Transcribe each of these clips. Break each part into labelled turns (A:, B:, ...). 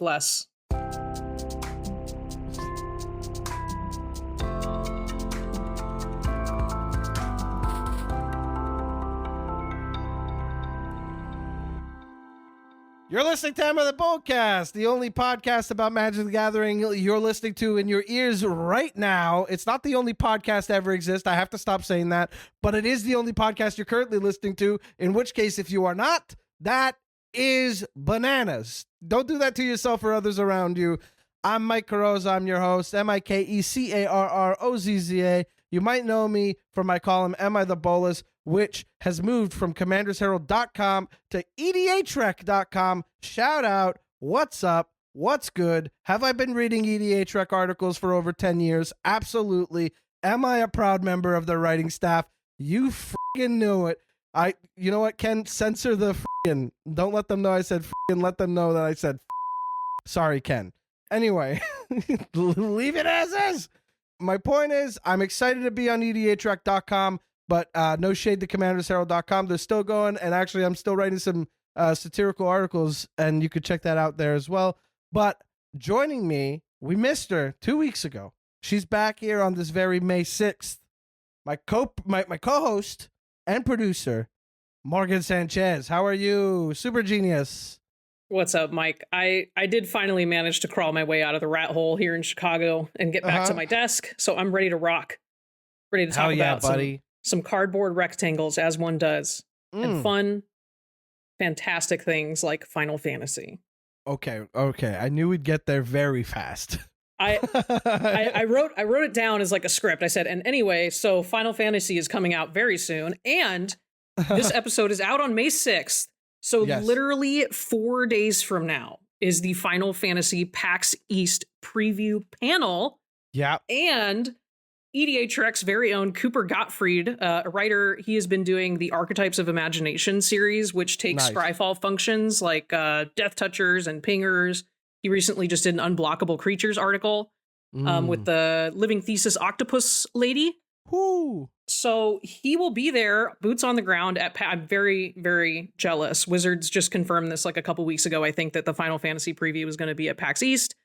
A: Bless.
B: You're listening to the Bolcast, the only podcast about Magic the Gathering you're listening to in your ears right now. It's not the only podcast to ever exist. I have to stop saying that, but it is the only podcast you're currently listening to, in which case, if you are not, that is bananas. Don't do that to yourself or others around you. I'm Mike Carrozza. I'm your host, MikeCarrozza. You might know me from my column, I The Bolas, which has moved from CommandersHerald.com to EDHREC.com. Shout out. What's up? What's good? Have I been reading EDHREC articles for over 10 years? Absolutely. Am I a proud member of the writing staff? You freaking knew it. You know what, Ken? Censor the freaking. Don't let them know I said freaking. Let them know that I said sorry, Ken. Anyway, leave it as is. My point is, I'm excited to be on EDHREC.com, but no shade to CommandersHerald.com. They're still going, and actually, I'm still writing some satirical articles, and you could check that out there as well. But joining me, we missed her 2 weeks ago. She's back here on this very May 6th. My co-host and producer, Morgan Sanchez. How are you, super genius?
A: What's up, Mike? I did finally manage to crawl my way out of the rat hole here in Chicago and get back to my desk, so I'm ready to rock. Ready to talk about some cardboard rectangles, as one does, and fun, fantastic things like Final Fantasy.
B: Okay. I knew we'd get there very fast.
A: I wrote it down as like a script. I said, and anyway, so Final Fantasy is coming out very soon, and this episode is out on May 6th. So literally 4 days from now is the Final Fantasy PAX East preview panel.
B: Yeah.
A: And EDHREC's very own Cooper Gottfried, a writer, he has been doing the Archetypes of Imagination series, which takes Scryfall functions like Death Touchers and Pingers. He recently just did an Unblockable Creatures article with the Living Thesis Octopus lady.
B: Whoo.
A: So he will be there, boots on the ground at I'm very, very jealous. Wizards just confirmed this like a couple weeks ago. I think that the Final Fantasy preview is going to be at PAX East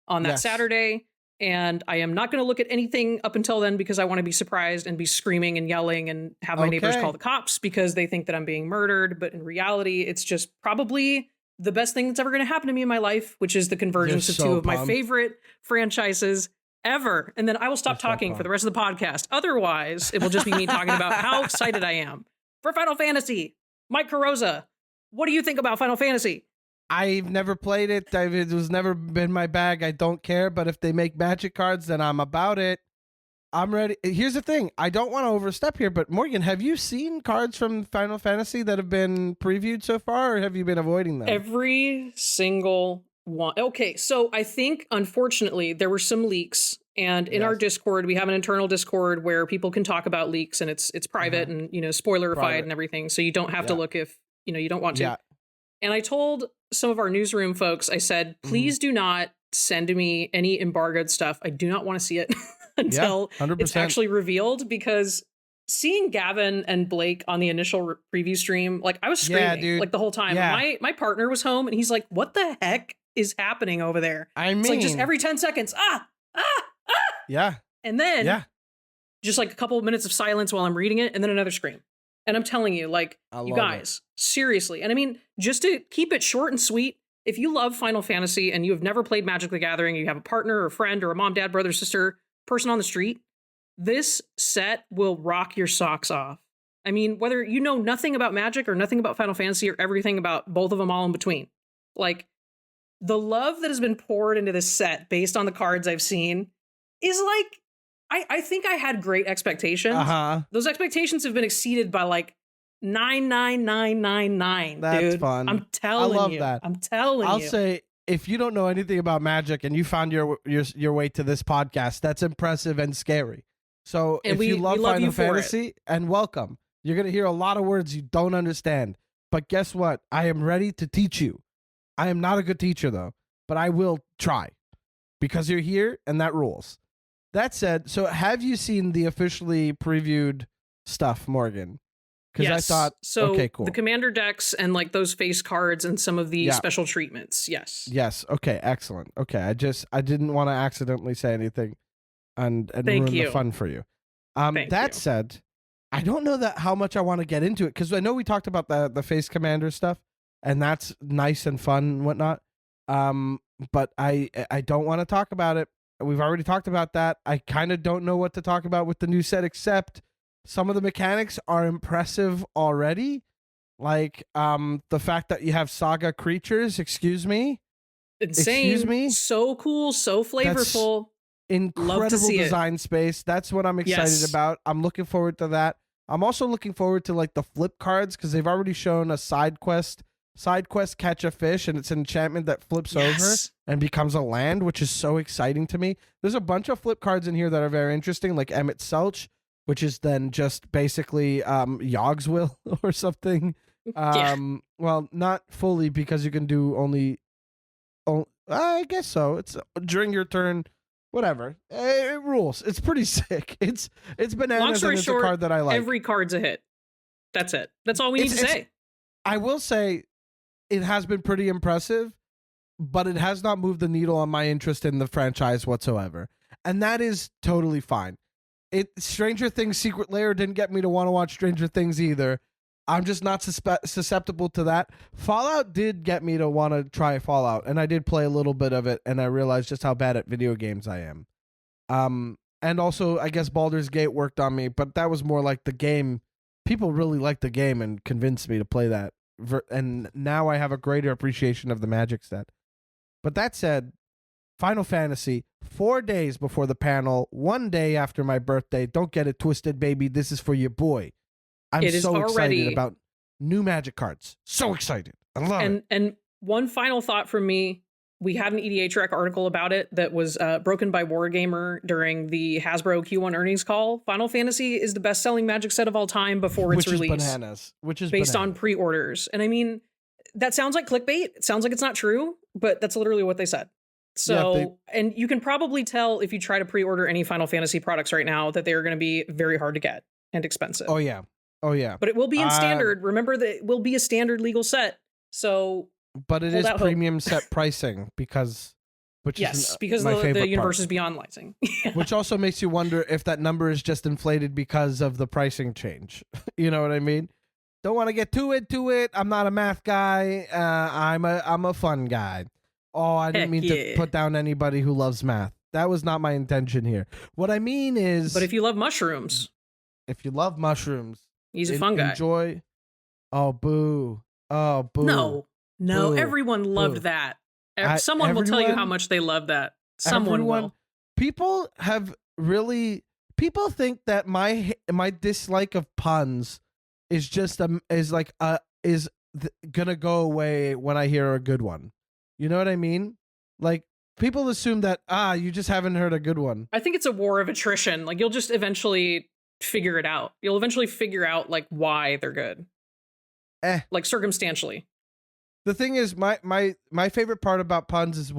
A: on that Saturday. And I am not going to look at anything up until then because I want to be surprised and be screaming and yelling and have my neighbors call the cops because they think that I'm being murdered. But in reality, it's just probably the best thing that's ever going to happen to me in my life, which is the convergence of two of my favorite franchises ever. And then I will stop talking for the rest of the podcast. Otherwise, it will just be me talking about how excited I am for Final Fantasy. Mike Carrozza, what do you think about Final Fantasy?
B: I've never played it. It was never been my bag. I don't care. But if they make Magic cards, then I'm about it. I'm ready. Here's the thing. I don't want to overstep here, but Morgan, have you seen cards from Final Fantasy that have been previewed so far, or have you been avoiding them?
A: Every single one. Okay, so I think, unfortunately, there were some leaks. And in our Discord, we have an internal Discord where people can talk about leaks, and it's private and, spoilerified and everything. So you don't have to look if, you don't want to. Yeah. And I told some of our newsroom folks, I said, please do not send me any embargoed stuff. I do not want to see it until it's actually revealed, because seeing Gavin and Blake on the initial preview stream, like I was screaming like the whole time. Yeah. My partner was home and he's like, what the heck is happening over there? It's like just every 10 seconds.
B: Yeah.
A: And then just like a couple of minutes of silence while I'm reading it, and then another scream. And I'm telling you, like, you guys, seriously. And I mean, just to keep it short and sweet, if you love Final Fantasy and you have never played Magic the Gathering, you have a partner or a friend or a mom, dad, brother, sister, person on the street, this set will rock your socks off. I mean, whether you know nothing about Magic or nothing about Final Fantasy or everything about both of them all in between, like, the love that has been poured into this set based on the cards I've seen is like, I think I had great expectations. Those expectations have been exceeded by like 99999.
B: That's
A: dude.
B: fun.
A: I'm telling you.
B: I love that.
A: I'm telling you.
B: I'll say, if you don't know anything about Magic and you found your way to this podcast, that's impressive and scary. So if you love Final Fantasy, and welcome, you're going to hear a lot of words you don't understand. But guess what? I am ready to teach you. I am not a good teacher, though, but I will try because you're here and that rules. That said, so have you seen the officially previewed stuff, Morgan? Because I thought,
A: so.
B: Okay, cool.
A: The commander decks and like those face cards and some of the special treatments. Yes.
B: Yes. Okay. Excellent. Okay. I didn't want to accidentally say anything and ruin the fun for you. That said, I don't know how much I want to get into it, because I know we talked about the face commander stuff, and that's nice and fun and whatnot. But I don't want to talk about it. We've already talked about that. I kind of don't know what to talk about with the new set, except some of the mechanics are impressive already. Like the fact that you have saga creatures. Excuse me.
A: Insane.
B: Excuse me.
A: So cool. So flavorful.
B: Incredible design space. That's what I'm excited about. I'm looking forward to that. I'm also looking forward to like the flip cards, because they've already shown a side quest catch a fish, and it's an enchantment that flips over and becomes a land, which is so exciting to me. There's a bunch of flip cards in here that are very interesting, like Emmett Selch, which is then just basically Yogg's Will or something. Well, not fully, because you can do only I guess so. It's during your turn. Whatever. It rules. It's pretty sick. It's bananas.
A: Long story
B: and it's
A: short,
B: a card that I like.
A: Every card's a hit. That's it. That's all we need to say.
B: I will say it has been pretty impressive, but it has not moved the needle on my interest in the franchise whatsoever. And that is totally fine. Stranger Things Secret Lair didn't get me to want to watch Stranger Things either. I'm just not susceptible to that. Fallout did get me to want to try Fallout, and I did play a little bit of it, and I realized just how bad at video games I am. And also, I guess Baldur's Gate worked on me, but that was more like the game. People really liked the game and convinced me to play that. And now I have a greater appreciation of the Magic set. But that said, Final Fantasy, 4 days before the panel, 1 day after my birthday. Don't get it twisted, baby. This is for your boy. I'm so excited about new Magic cards. So excited. I love it.
A: And one final thought from me. We had an EDHREC article about it that was broken by Wargamer during the Hasbro Q1 earnings call. Final Fantasy is the best-selling Magic set of all time before its release.
B: Which is
A: based on pre-orders. And I mean, that sounds like clickbait. It sounds like it's not true, but that's literally what they said. So, and you can probably tell if you try to pre-order any Final Fantasy products right now that they are going to be very hard to get and expensive.
B: Oh, yeah. But
A: it will be in standard. Remember that it will be a standard legal set. So,
B: but it is premium set pricing because
A: the universe is beyond licensing.
B: Which also makes you wonder if that number is just inflated because of the pricing change. You know what I mean? Don't want to get too into it. I'm not a math guy. I'm a fun guy. Oh, I didn't mean to put down anybody who loves math. That was not my intention here. What I mean is,
A: but if you love mushrooms, he's a fun guy.
B: Enjoy. Oh, boo. Oh, boo.
A: No,
B: boo.
A: Everyone loved that. Someone will tell you how much they love that. Someone will.
B: People think that my dislike of puns is just gonna go away when I hear a good one. You know what I mean? Like, people assume that you just haven't heard a good one.
A: I think it's a war of attrition. Like, you'll just eventually figure it out. You'll eventually figure out like why they're good. Like circumstantially.
B: The thing is, my favorite part about puns is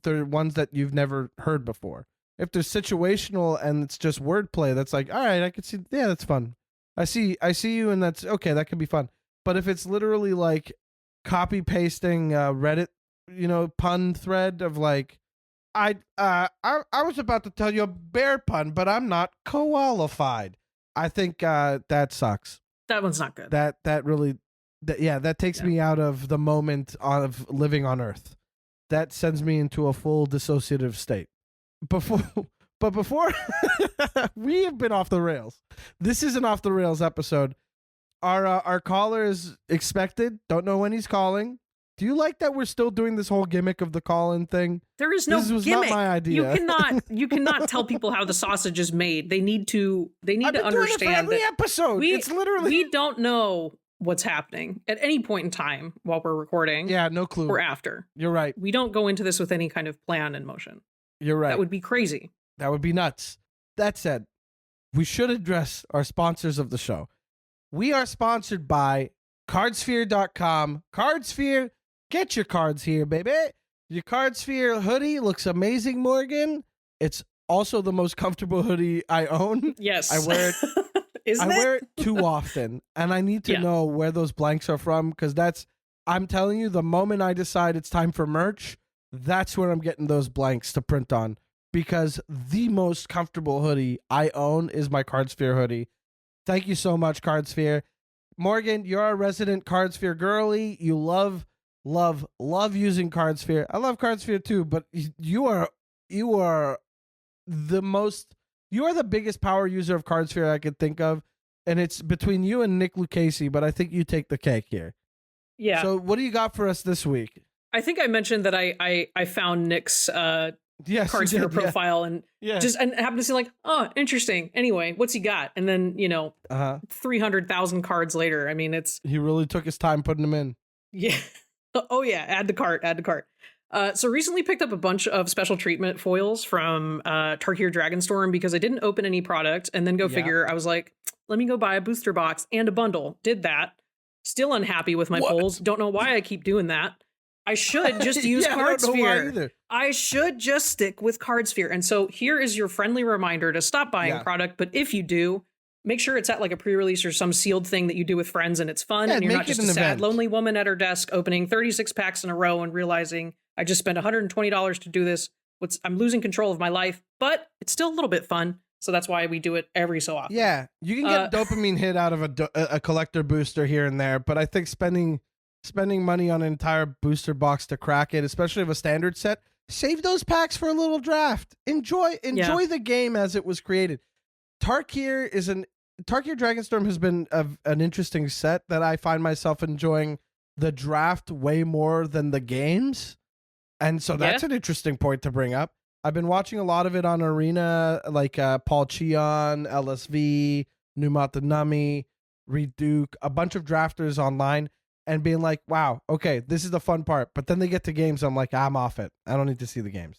B: they're ones that you've never heard before. If they're situational and it's just wordplay, that's like, all right, I can see, yeah, that's fun. I see you, and that's okay. That could be fun. But if it's literally like copy pasting Reddit, pun thread of like, I was about to tell you a bear pun, but I'm not qualified. I think that sucks.
A: That one's not good.
B: That really. That takes me out of the moment of living on Earth. That sends me into a full dissociative state. Before we have been off the rails. This is an off the rails episode. Our caller is expected. Don't know when he's calling. Do you like that we're still doing this whole gimmick of the call-in thing?
A: There is no gimmick. This was not
B: my idea.
A: You cannot tell people how the sausage is made. They need to understand that
B: episode.
A: We don't know what's happening at any point in time while we're recording.
B: Yeah, no clue.
A: Or after.
B: You're right.
A: We don't go into this with any kind of plan in motion.
B: You're right.
A: That would be crazy.
B: That would be nuts. That said, we should address our sponsors of the show. We are sponsored by CardSphere.com. CardSphere, get your cards here, baby. Your CardSphere hoodie looks amazing, Morgan. It's also the most comfortable hoodie I own.
A: Yes.
B: I wear it
A: Isn't
B: I
A: it?
B: wear it too often, and I need to know where those blanks are from, because I'm telling you, the moment I decide it's time for merch, that's where I'm getting those blanks to print on, because the most comfortable hoodie I own is my CardSphere hoodie. Thank you so much, CardSphere. Morgan, you're a resident CardSphere girly. You love using CardSphere. I love CardSphere too, but you are the biggest power user of CardSphere I could think of, and it's between you and Nick Lucchese, but I think you take the cake here.
A: Yeah.
B: So what do you got for us this week?
A: I think I mentioned that I found Nick's CardSphere profile and happened to see like, oh, interesting. Anyway, what's he got? And then 300,000 cards later. I mean,
B: he really took his time putting them in.
A: Yeah. Oh yeah. Add to cart. So recently picked up a bunch of special treatment foils from Tarkir Dragonstorm because I didn't open any product, and then figure, I was like, let me go buy a booster box and a bundle. Did that. Still unhappy with my pulls. Don't know why I keep doing that. I should just use CardSphere. I should just stick with CardSphere. And so here is your friendly reminder to stop buying product. But if you do, make sure it's at like a pre-release or some sealed thing that you do with friends and it's fun. And you're not just a sad, lonely woman at her desk opening 36 packs in a row and realizing I just spent $120 to do this. I'm losing control of my life, but it's still a little bit fun. So that's why we do it every so often. Yeah,
B: you can get a dopamine hit out of a collector booster here and there, but I think spending money on an entire booster box to crack it, especially of a standard set, save those packs for a little draft. Enjoy the game as it was created. Tarkir Dragonstorm has been an interesting set that I find myself enjoying the draft way more than the games. And so that's an interesting point to bring up. I've been watching a lot of it on Arena, like Paul Cheon, LSV, Numatanami, Reed Duke, a bunch of drafters online, and being like, wow, okay, this is the fun part. But then they get to games, I'm like, I'm off it. I don't need to see the games.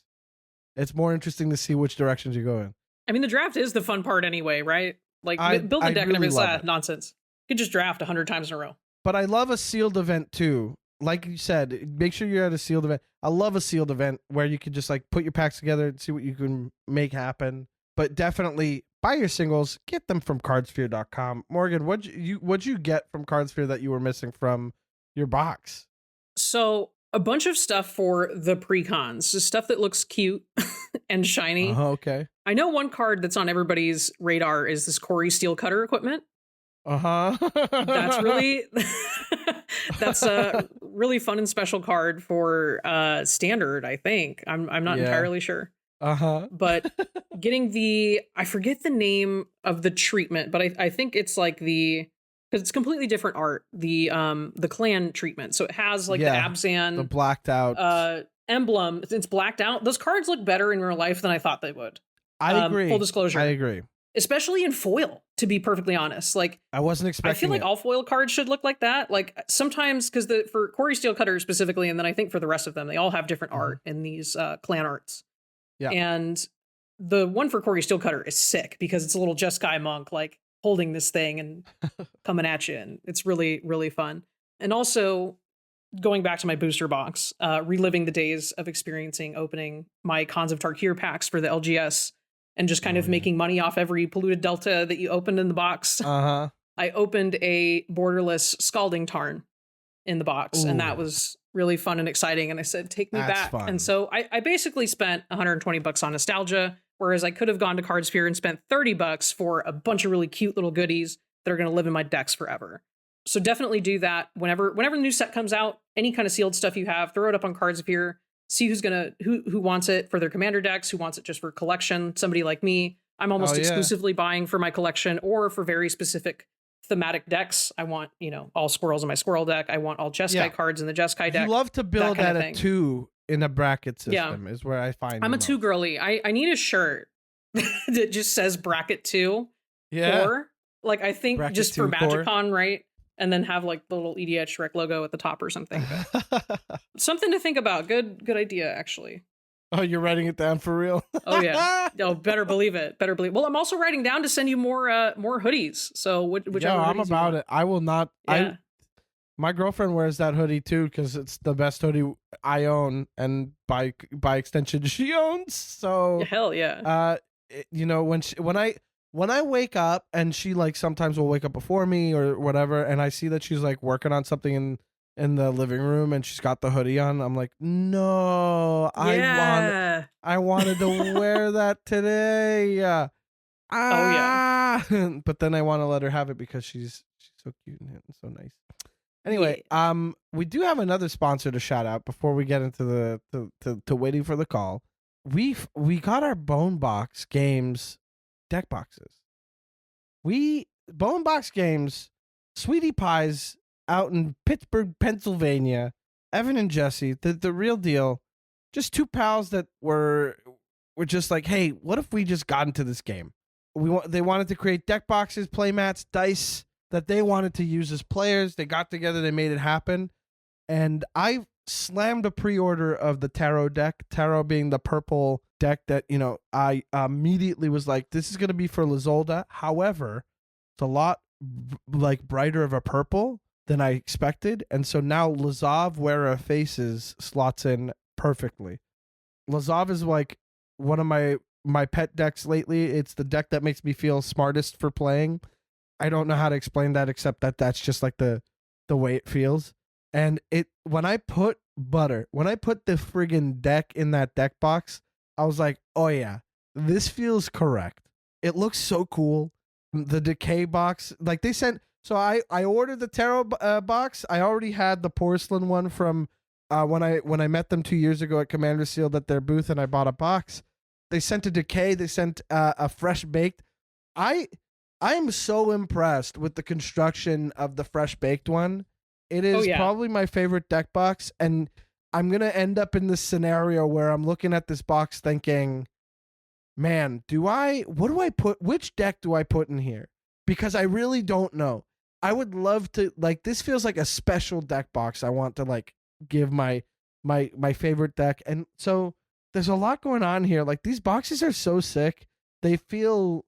B: It's more interesting to see which directions you go in.
A: I mean, the draft is the fun part anyway, right? Like, build a deck and everything. Nonsense. You can just draft 100 times in a row.
B: But I love a sealed event too. Like you said, make sure you're at a sealed event. I love a sealed event where you can just like put your packs together and see what you can make happen. But definitely buy your singles, get them from cardsphere.com. Morgan, what'd you get from CardSphere that you were missing from your box?
A: So a bunch of stuff for the pre-cons, so stuff that looks cute and shiny.
B: Okay.
A: I know one card that's on everybody's radar is this Corey Steel Cutter equipment. That's a really fun and special card for standard, I think. I'm not entirely sure. But getting I forget the name of the treatment, but I think it's like because it's completely different art, the clan treatment. So it has like the Abzan,
B: the blacked out
A: emblem. It's blacked out. Those cards look better in real life than I thought they would.
B: I agree.
A: Full disclosure.
B: I agree.
A: Especially in foil, to be perfectly honest. Like,
B: I wasn't expecting
A: I feel like all foil cards should look like that. Like sometimes, because for Corey Steel Cutter specifically, and then I think for the rest of them, they all have different art in these clan arts. Yeah. And the one for Corey Steel Cutter is sick because it's a little Jeskai monk like holding this thing and coming at you, and it's really, really fun. And also going back to my booster box, reliving the days of experiencing opening my Cons of Tarkir packs for the LGS. And just kind of making money off every polluted delta that you opened in the box. I opened a borderless Scalding Tarn in the box. Ooh. And that was really fun and exciting. And I said, take me back. Fun. And so I basically spent $120 on nostalgia, whereas I could have gone to CardSphere and spent $30 for a bunch of really cute little goodies that are going to live in my decks forever. So definitely do that whenever the new set comes out. Any kind of sealed stuff you have, throw it up on CardSphere. See who wants it for their commander decks, who wants it just for collection. Somebody like me, I'm almost exclusively buying for my collection or for very specific thematic decks. I want, all squirrels in my squirrel deck. I want all Jeskai cards in the Jeskai deck.
B: You love to build at a 2 in a bracket system is where I find
A: I'm a 2 girly. I need a shirt that just says bracket 2.
B: Yeah.
A: Or like, I think bracket just for MagicCon, right? And then have like the little EDHREC logo at the top or something. Something to think about. Good idea, actually.
B: Oh, you're writing it down for real?
A: Oh yeah. Oh, better believe it. Well, I'm also writing down to send you more hoodies. So whichever.
B: I'm about it. I will not. Yeah. My girlfriend wears that hoodie too because it's the best hoodie I own, and by extension she owns. So
A: hell yeah.
B: when when I wake up and she like sometimes will wake up before me or whatever, and I see that she's like working on something in the living room and she's got the hoodie on, I'm like, no,
A: Yeah.
B: I wanted to wear that today.
A: Oh yeah.
B: But then I want to let her have it because she's so cute and so nice. Anyway, we do have another sponsor to shout out before we get into the to waiting for the call. We got our Bonebox Games deck boxes. Bonebox Games, Sweetie Pies out in Pittsburgh, Pennsylvania. Evan and Jesse, the real deal. Just two pals that were just like, hey, what if we just got into this game? They wanted to create deck boxes, play mats, dice that they wanted to use as players. They got together, they made it happen. And I slammed a pre-order of the Tarot deck, Tarot being the purple deck that, I immediately was like, this is going to be for Lizolda. However, it's a lot like brighter of a purple than I expected. And so now Lazav Wearer Faces slots in perfectly. Lazav is like one of my pet decks lately. It's the deck that makes me feel smartest for playing. I don't know how to explain that except that that's just like the way it feels. And when I put the friggin' deck in that deck box, I was like, oh yeah, this feels correct. It looks so cool. The decay box, like they sent. So I ordered the Tarot box. I already had the porcelain one from when I met them 2 years ago at Commander Sealed at their booth, and I bought a box. They sent a decay. They sent a fresh baked. I am so impressed with the construction of the fresh baked one. It is probably my favorite deck box, and I'm gonna end up in this scenario where I'm looking at this box thinking, man, which deck do I put in here? Because I really don't know. I would love to, like, this feels like a special deck box I want to like give my favorite deck. And so there's a lot going on here. Like, these boxes are so sick. They feel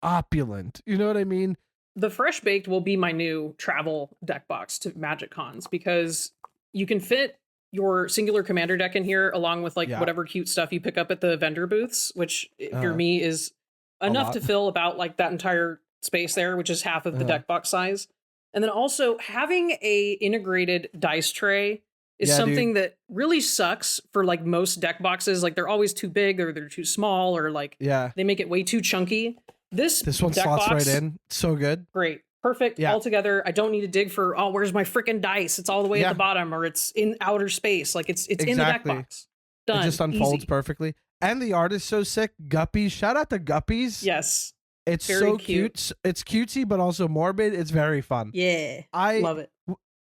B: opulent. You know what I mean?
A: The Fresh Baked will be my new travel deck box to Magic Cons because you can fit your singular commander deck in here along with whatever cute stuff you pick up at the vendor booths, which for me is enough to fill about like that entire space there, which is half of the deck box size. And then also having a integrated dice tray is something that really sucks for like most deck boxes. Like, they're always too big or they're too small or like they make it way too chunky. This
B: one
A: deck
B: slots
A: box,
B: right in. So good.
A: Great. Perfect. All together. I don't need to dig for, where's my freaking dice? It's all the way at the bottom, or it's in outer space. Like, it's in the deck box. Done.
B: It just unfolds
A: Easy.
B: perfectly. And the art is so sick. Guppies. Shout out to Guppies.
A: Yes.
B: It's very so cute. It's cutesy, but also morbid. It's very fun.
A: Yeah. I love it.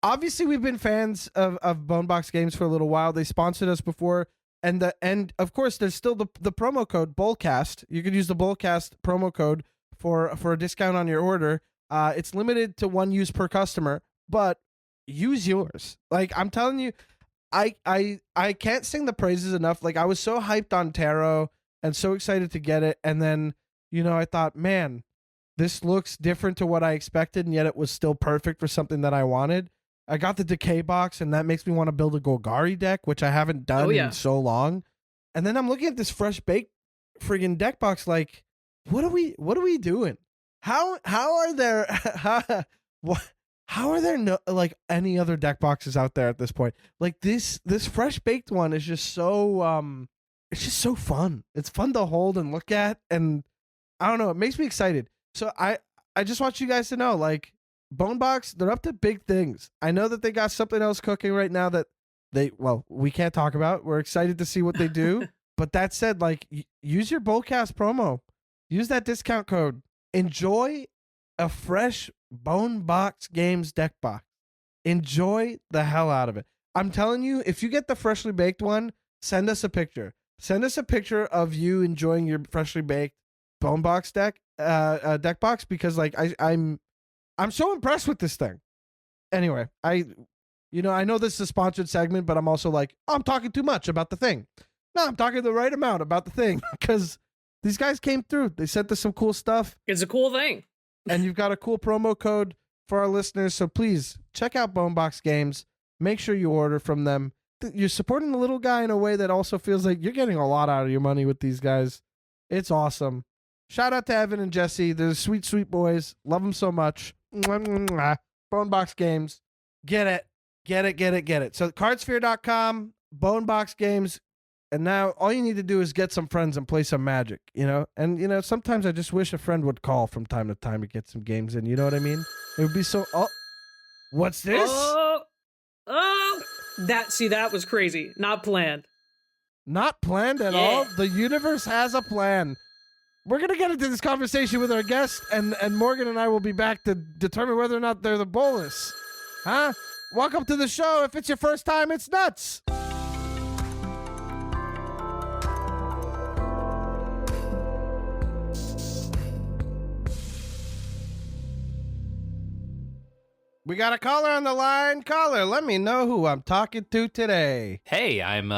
B: Obviously, we've been fans of Bonebox Games for a little while. They sponsored us before. And of course, there's still the promo code Bolcast. You could use the Bolcast promo code for a discount on your order. It's limited to one use per customer, but use yours. Like, I'm telling you, I can't sing the praises enough. Like, I was so hyped on Tarot and so excited to get it, and then I thought, man, this looks different to what I expected, and yet it was still perfect for something that I wanted. I got the decay box, and that makes me want to build a Golgari deck, which I haven't done in so long. And then I'm looking at this fresh baked friggin' deck box, like, what are we doing? How are there how are there no like any other deck boxes out there at this point? Like, this fresh baked one is just so it's just so fun. It's fun to hold and look at, and I don't know, it makes me excited. So I just want you guys to know, like, Bonebox, they're up to big things. I know that they got something else cooking right now that we can't talk about. We're excited to see what they do. But that said, like, use your Bolcast promo. Use that discount code. Enjoy a fresh Bonebox Games deck box. Enjoy the hell out of it. I'm telling you, if you get the freshly baked one, send us a picture. Send us a picture of you enjoying your freshly baked Bonebox deck box, because like I'm so impressed with this thing. Anyway, I know this is a sponsored segment, but I'm also like, I'm talking too much about the thing. No, I'm talking the right amount about the thing, because these guys came through. They sent us some cool stuff.
A: It's a cool thing.
B: And you've got a cool promo code for our listeners. So please check out Bonebox Games. Make sure you order from them. You're supporting the little guy in a way that also feels like you're getting a lot out of your money with these guys. It's awesome. Shout out to Evan and Jesse. They're sweet, sweet boys. Love them so much. Bonebox Games. Get it. So CardSphere.com, Bonebox Games. And now all you need to do is get some friends and play some Magic, you know? And, you know, sometimes I just wish a friend would call from time to time to get some games in. You know what I mean? It would be so... Oh, what's this?
A: That was crazy. Not planned.
B: Not planned at all? The universe has a plan. We're going to get into this conversation with our guest, and Morgan and I will be back to determine whether or not they're the Bolas. Huh? Welcome to the show. If it's your first time, it's nuts. We got a caller on the line. Caller, let me know who I'm talking to today.
C: Hey, I'm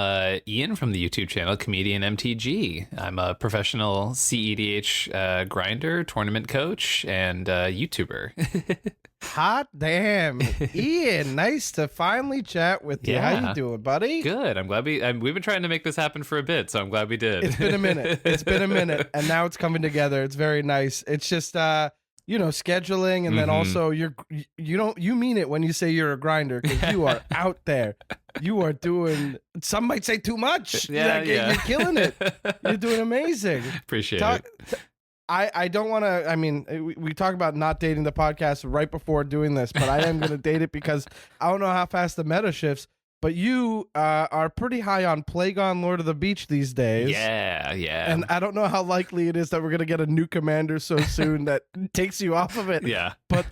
C: Ian from the YouTube channel ComedIanMtg. I'm a professional cEDH grinder, tournament coach, and YouTuber.
B: Hot damn. Ian, nice to finally chat with you.
C: Yeah.
B: How you doing, buddy?
C: Good. I'm glad we've been trying to make this happen for a bit, so I'm glad we did.
B: It's been a minute. And now it's coming together. It's very nice. It's just you know, scheduling, and then also you mean it when you say you're a grinder, because you are out there. You are doing, some might say too much.
C: Yeah.
B: You're killing it. You're doing amazing.
C: Appreciate it.
B: I don't want to, I mean, we talk about not dating the podcast right before doing this, but I am going to date it because I don't know how fast the meta shifts. But you are pretty high on Plagon Lord of the Beach these days.
C: Yeah.
B: And I don't know how likely it is that we're going to get a new commander so soon that takes you off of it.
C: Yeah.
B: But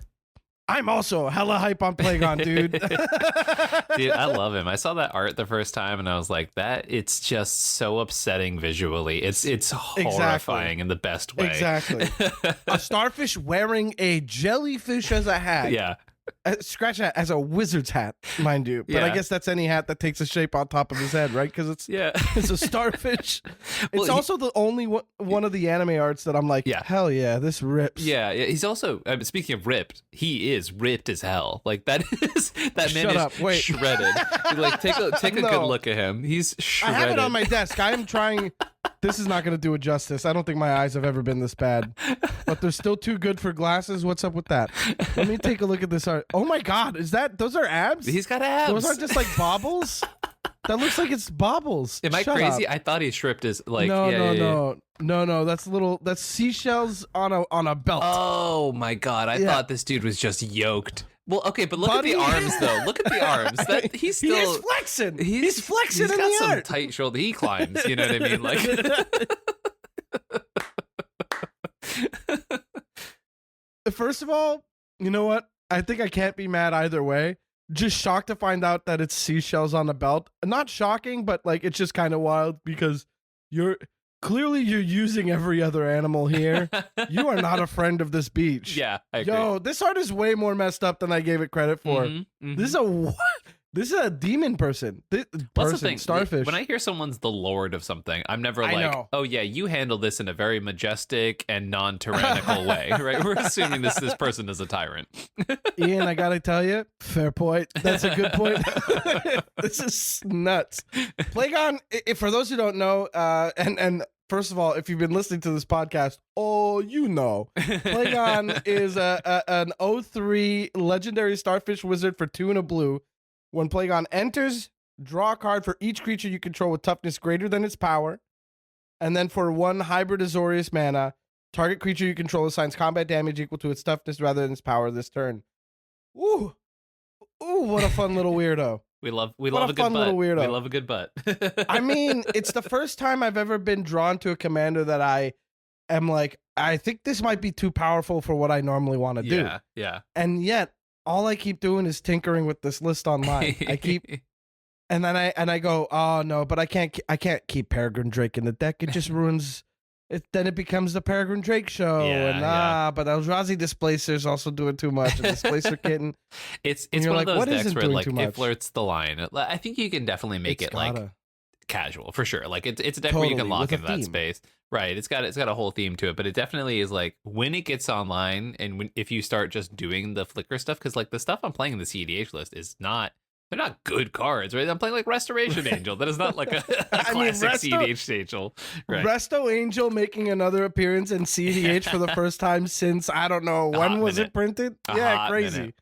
B: I'm also hella hype on Plagon, dude.
C: Dude, I love him. I saw that art the first time and I was like, it's just so upsetting visually. It's horrifying in the best way.
B: Exactly. A starfish wearing a jellyfish as a hat.
C: Yeah.
B: Scratch that as a wizard's hat, mind you. But I guess that's any hat that takes a shape on top of his head, right? Because it's a starfish. It's also the only one of the anime arts that I'm like, hell yeah, this rips.
C: Yeah. He's also, speaking of ripped, he is ripped as hell. Like that man is shredded. Like take a good look at him. He's shredded.
B: I have it on my desk. I am trying. This is not going to do it justice. I don't think my eyes have ever been this bad. But they're still too good for glasses. What's up with that? Let me take a look at this art. Oh my God, those are abs?
C: He's got abs.
B: Those aren't just like bobbles? That looks like it's bobbles.
C: Am I crazy? I thought he stripped his like
B: No. That's seashells on a belt.
C: Oh my God. I thought this dude was just yoked. Well, okay, but look at the arms, though. Look at the arms. He's still...
B: He is flexing. He's flexing in the
C: got some
B: art.
C: tight shoulder. He climbs, you know what I mean? Like...
B: First of all, you know what? I think I can't be mad either way. Just shocked to find out that it's seashells on the belt. Not shocking, but like it's just kind of wild because you're using every other animal here. You are not a friend of this beach.
C: Yeah, I agree.
B: Yo, this art is way more messed up than I gave it credit for. This is a demon person.
C: What's the thing?
B: Starfish.
C: When I hear someone's the lord of something, I'm never like, oh yeah, you handle this in a very majestic and non-tyrannical way, right? We're assuming this person is a tyrant.
B: Ian, I gotta tell you, fair point. That's a good point. This is nuts. Plagon, for those who don't know, and first of all, if you've been listening to this podcast, you know, Plagon is an 0/3 legendary starfish wizard for 2 and a blue. When Plagon enters, draw a card for each creature you control with toughness greater than its power. And then for 1 hybrid Azorius mana, target creature you control assigns combat damage equal to its toughness rather than its power this turn. Ooh, what a fun little weirdo.
C: We love a good butt. We love a good butt.
B: I mean, it's the first time I've ever been drawn to a commander that I am like, I think this might be too powerful for what I normally want to do.
C: Yeah.
B: And yet, all I keep doing is tinkering with this list online. And then I go, oh no, but I can't keep Peregrine Drake in the deck. It just ruins it. Then it becomes the Peregrine Drake show. But Eldrazi Displacer's also doing too much. And Displacer Kitten.
C: It's one of those decks where like it flirts the line. I think you can definitely make it like casual for sure. Like it's a deck where you can lock into that space. Right. It's got a whole theme to it, but it definitely is like when it gets online and if you start just doing the flicker stuff, because like the stuff I'm playing in the cEDH list is not They're not good cards, right? I'm playing like Restoration Angel. That is not like a classic CEDH Angel. Right.
B: Resto Angel making another appearance in CEDH for the first time since, I don't know, when was it printed? Yeah, crazy.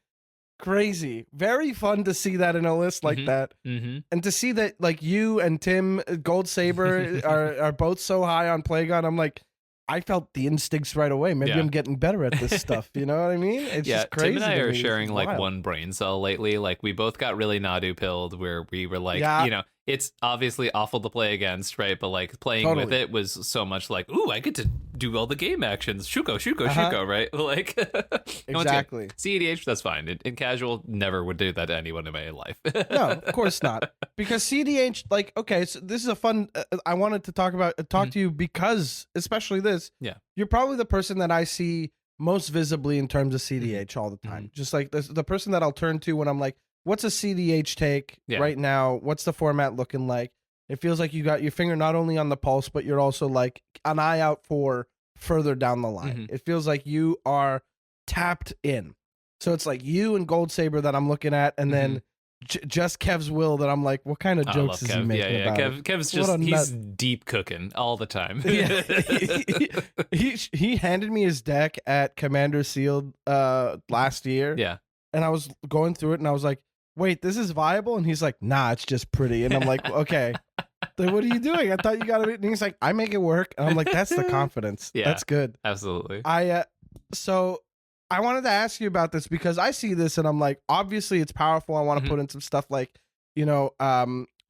B: Crazy. Very fun to see that in a list like that. And to see that like you and Tim Gold Saber are both so high on Plagon, I'm like, I felt the instincts right away. Maybe I'm getting better at this stuff. You know what I mean? It's just crazy.
C: Tim and I are sharing like one brain cell lately. Like we both got really Nadu pilled where we were like, you know, it's obviously awful to play against, right? But like playing with it was so much like, ooh, I get to do all the game actions. Shuko, right? Like
B: exactly.
C: CEDH, that's fine. In casual, never would do that to anyone in my life.
B: No, of course not. Because CEDH, like, okay, so this is a fun. I wanted to talk to you because, especially this.
C: Yeah,
B: you're probably the person that I see most visibly in terms of CEDH all the time. Just like the person that I'll turn to when I'm like, what's a CEDH take right now? What's the format looking like? It feels like you got your finger not only on the pulse, but you're also like an eye out for further down the line. It feels like you are tapped in. So it's like you and Gold Saber that I'm looking at, and then just Kev's Will that I'm like, what kind of jokes is he making about it?
C: Kev's just, he's deep cooking all the time.
B: He handed me his deck at Commander Sealed last year.
C: Yeah.
B: And I was going through it and I was like, wait, this is viable? And he's like, nah, it's just pretty. And I'm like, okay, then what are you doing? I thought you got to. And he's like, I make it work. And I'm like, that's the confidence. Yeah, that's good.
C: Absolutely.
B: So I wanted to ask you about this because I see this and I'm like, obviously it's powerful. I want to put in some stuff like, you know,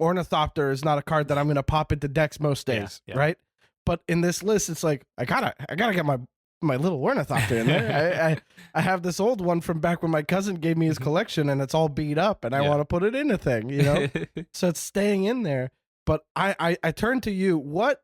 B: Ornithopter is not a card that I'm going to pop into decks most days, right? But in this list, it's like, I gotta get my little Ornithopter in there. I have this old one from back when my cousin gave me his collection and it's all beat up and I want to put it in a thing, you know? So it's staying in there. But I turn to you. What,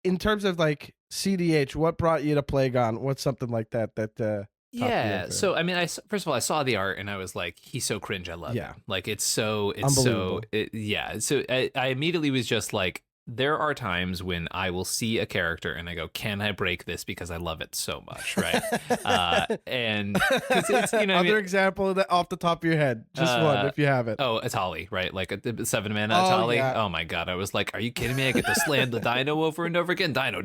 B: in terms of like CEDH, what brought you to Plagon? What's something like that?
C: Yeah. So, I mean, first of all, I saw the art and I was like, he's so cringe. I love him. Like, it's so, So I immediately was just like, there are times when I will see a character and I go, can I break this because I love it so much, right? And it's, you know,
B: other example that off the top of your head, just one if you have it.
C: Oh, Atali, right? Like a 7 mana Atali. Yeah. Oh my god, I was like, are you kidding me? I get to slam the Dino over and over again. Dino.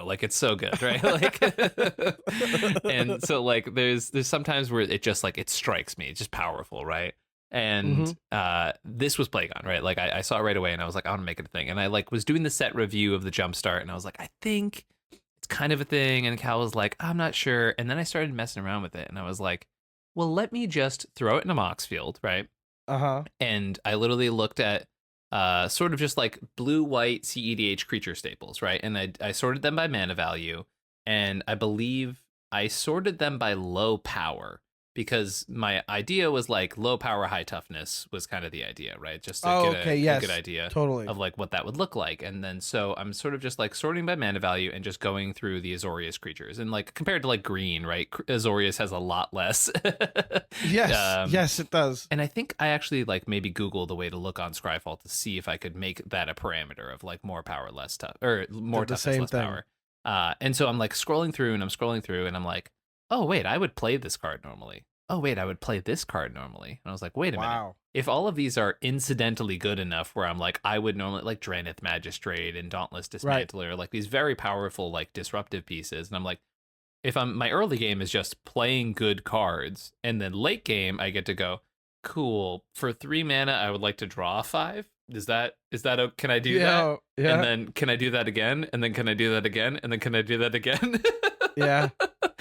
C: Like it's so good, right? Like, and so like there's sometimes where it just like it strikes me. It's just powerful, right? And this was Plagon, right? Like I saw it right away and I was like, I want to make it a thing. And I like was doing the set review of the Jumpstart and I was like, I think it's kind of a thing. And Cal was like, I'm not sure. And then I started messing around with it and I was like, well, let me just throw it in a Mox field, right? And I literally looked at sort of just like blue-white CEDH creature staples, right? And I sorted them by mana value. And I believe I sorted them by low power. Because my idea was like low power, high toughness was kind of the idea, right? Just to get a good idea of like what that would look like. And then so I'm sort of just like sorting by mana value and just going through the Azorius creatures. And like compared to like green, right? Azorius has a lot less.
B: Yes, it does.
C: And I think I actually like maybe Googled a way to look on Scryfall to see if I could make that a parameter of like more power, less tough, or more toughness, less power. And so I'm like scrolling through and I'm like, oh, wait, I would play this card normally. Oh, wait, I would play this card normally. And I was like, wait a minute. If all of these are incidentally good enough where I'm like, I would normally like Drannith Magistrate and Dauntless Dismantler, like these very powerful, like disruptive pieces. And I'm like, if my early game is just playing good cards and then late game, I get to go, cool. For 3 mana, I would like to draw 5. Is that can I do that? Yeah. And then can I do that again? And then can I do that again? And then can I do that again?
B: Yeah.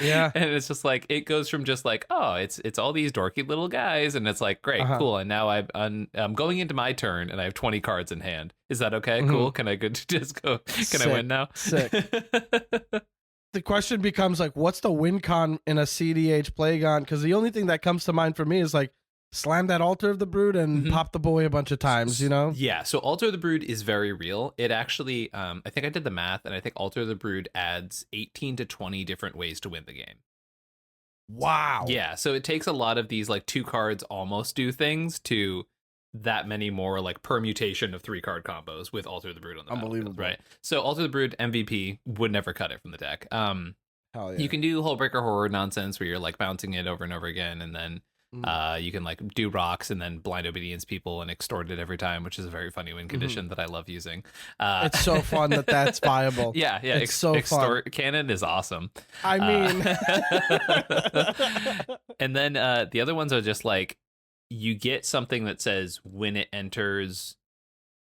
C: And it's just like it goes from just like, oh, it's all these dorky little guys, and it's like, great, cool. And now I'm going into my turn, and I have 20 cards in hand. Is that okay? Cool. Can I just go? Can I win now?
B: Sick. The question becomes like, what's the win con in a CEDH Plagon? Because the only thing that comes to mind for me is like, slam that Altar of the Brood and pop the boy a bunch of times, you know?
C: Yeah, so Altar of the Brood is very real. It actually, I think I did the math, and I think Altar of the Brood adds 18 to 20 different ways to win the game.
B: Wow.
C: Yeah, so it takes a lot of these, like, 2 cards almost do things to that many more, like, permutation of 3-card combos with Altar of the Brood on the
B: Unbelievable.
C: battlefield, right? So Altar of the Brood MVP would never cut it from the deck.
B: Hell yeah.
C: You can do Hullbreaker Horror nonsense where you're, like, bouncing it over and over again, and then You can like do rocks and then blind obedience people and extort it every time, which is a very funny win condition that I love using.
B: It's so fun that's viable.
C: Yeah,
B: it's so
C: extort
B: fun.
C: Cannon is awesome.
B: I mean,
C: and then the other ones are just like you get something that says when it enters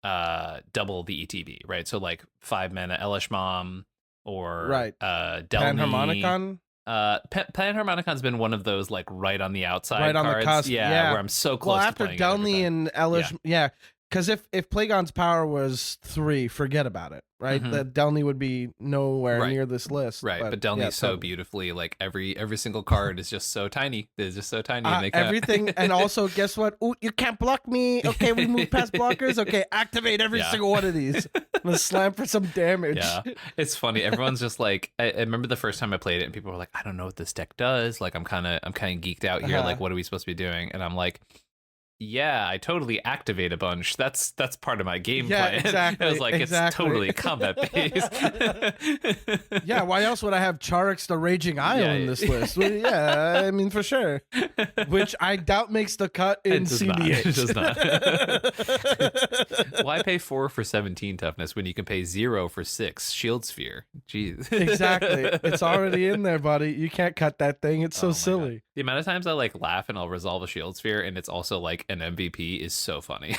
C: double the ETB, right? So like 5 mana Elish Mom or Delny.
B: Panharmonicon.
C: Panharmonicon's been one of those like right on the outside,
B: right on
C: cards.
B: the cusp.
C: Yeah, where I'm so close.
B: Well, after
C: to
B: Delny and Elish, because if Plagon's power was 3, forget about it, right? That Delny would be nowhere near this list,
C: right? But Delny's so beautifully, like every single card is just so tiny. It's just so tiny. And
B: everything, and also guess what? Ooh, you can't block me. Okay, we move past blockers. Okay, activate every single one of these. I'm gonna slam for some damage.
C: Yeah, it's funny. Everyone's just like, I remember the first time I played it, and people were like, I don't know what this deck does. Like, I'm kind of geeked out here. Like, what are we supposed to be doing? And I'm like, yeah, I totally activate a bunch. That's part of my game plan.
B: Exactly.
C: I was like, it's totally combat based.
B: Yeah, why else would I have Charix the Raging Isle in this list? Well, yeah, I mean, for sure. Which I doubt makes the cut in CEDH.
C: It does not. Why pay 4 for 17 toughness when you can pay 0 for 6 Shield Sphere? Jeez.
B: Exactly. It's already in there, buddy. You can't cut that thing. It's so silly.
C: God. The amount of times I like laugh and I'll resolve a Shield Sphere and it's also like an MVP is so funny.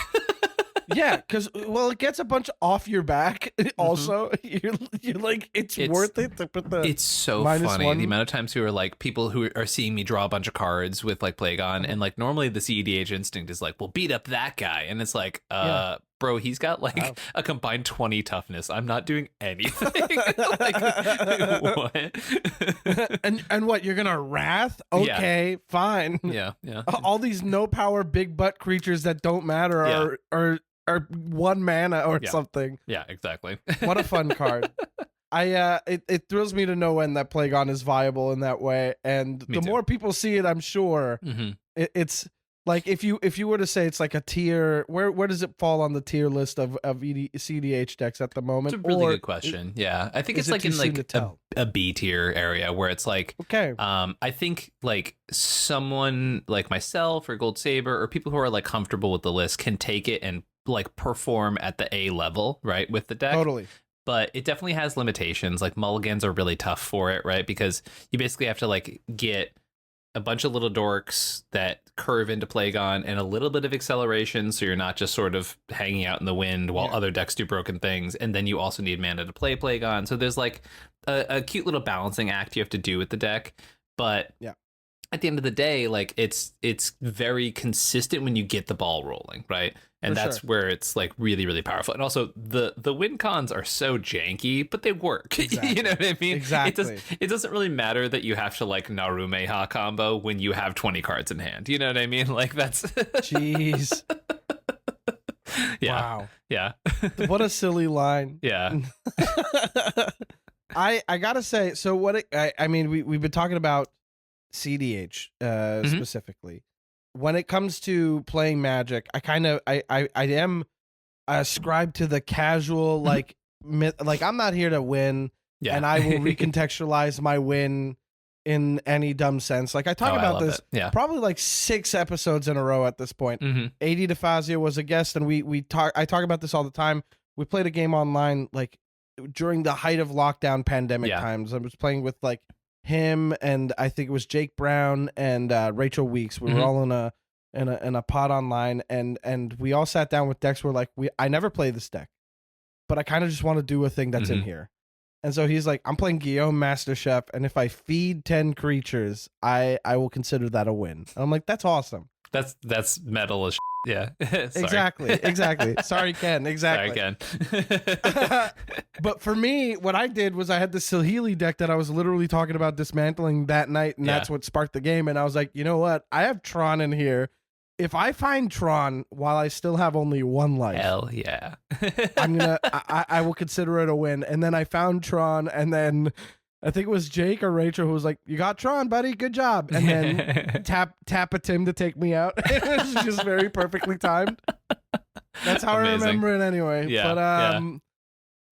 B: Yeah, because it gets a bunch off your back. Also, you're like, it's worth it to put the.
C: It's so funny. The amount of times who are like people who are seeing me draw a bunch of cards with like Plagon, and like normally the CEDH instinct is like, well, beat up that guy, and it's like, bro, he's got like a combined 20 toughness. I'm not doing anything. Like, what?
B: and what, you're gonna Wrath? Okay, fine.
C: Yeah.
B: All these no power big butt creatures that don't matter are 1 mana or something.
C: Yeah, exactly.
B: What a fun card. It thrills me to no end that Plagon is viable in that way, and the more people see it, I'm sure it's like if you were to say it's like a tier, where does it fall on the tier list of CEDH decks at the moment?
C: It's a really good question. I think it's like in like a B tier area where it's like,
B: okay,
C: I think like someone like myself or Gold Saber or people who are like comfortable with the list can take it and like perform at the A level, right, with the deck.
B: Totally.
C: But it definitely has limitations. Like mulligans are really tough for it, right? Because you basically have to like get a bunch of little dorks that curve into Plagon and a little bit of acceleration, so you're not just sort of hanging out in the wind while other decks do broken things. And then you also need mana to play Plagon. So there's like a cute little balancing act you have to do with the deck. But at the end of the day, like it's very consistent when you get the ball rolling, right? And that's where it's like really, really powerful. And also the win cons are so janky, but they work.
B: Exactly.
C: You know what I mean?
B: Exactly.
C: It doesn't really matter that you have to like Narumeha combo when you have 20 cards in hand. You know what I mean? Like that's
B: jeez. Wow.
C: Yeah.
B: What a silly line.
C: Yeah.
B: I gotta say, so I mean, we've been talking about CEDH specifically. When it comes to playing Magic, I am ascribed to the casual like I'm not here to win, and I will recontextualize my win in any dumb sense. Like I talk about this probably like 6 episodes in a row at this point. AD DeFazio was a guest, and I talk about this all the time. We played a game online like during the height of lockdown pandemic times. I was playing with like him and I think it was Jake Brown and Rachel Weeks. We were all in a pod online, and we all sat down with decks. We're like, I never play this deck, but I kind of just want to do a thing that's in here. And so he's like, I'm playing Guillaume Master Chef, and if I feed 10 creatures, I will consider that a win. And I'm like, that's awesome.
C: That's metal as yeah.
B: Exactly. Sorry, Ken. Exactly.
C: Sorry, Ken.
B: But for me, what I did was I had the Silheely deck that I was literally talking about dismantling that night, and that's what sparked the game. And I was like, you know what? I have Tron in here. If I find Tron while I still have only 1 life,
C: hell yeah,
B: I will consider it a win. And then I found Tron, and then I think it was Jake or Rachel who was like, "You got Tron, buddy. Good job." And then tap a Tim to take me out. It was just very perfectly timed. That's how I remember it anyway.
C: Yeah,
B: but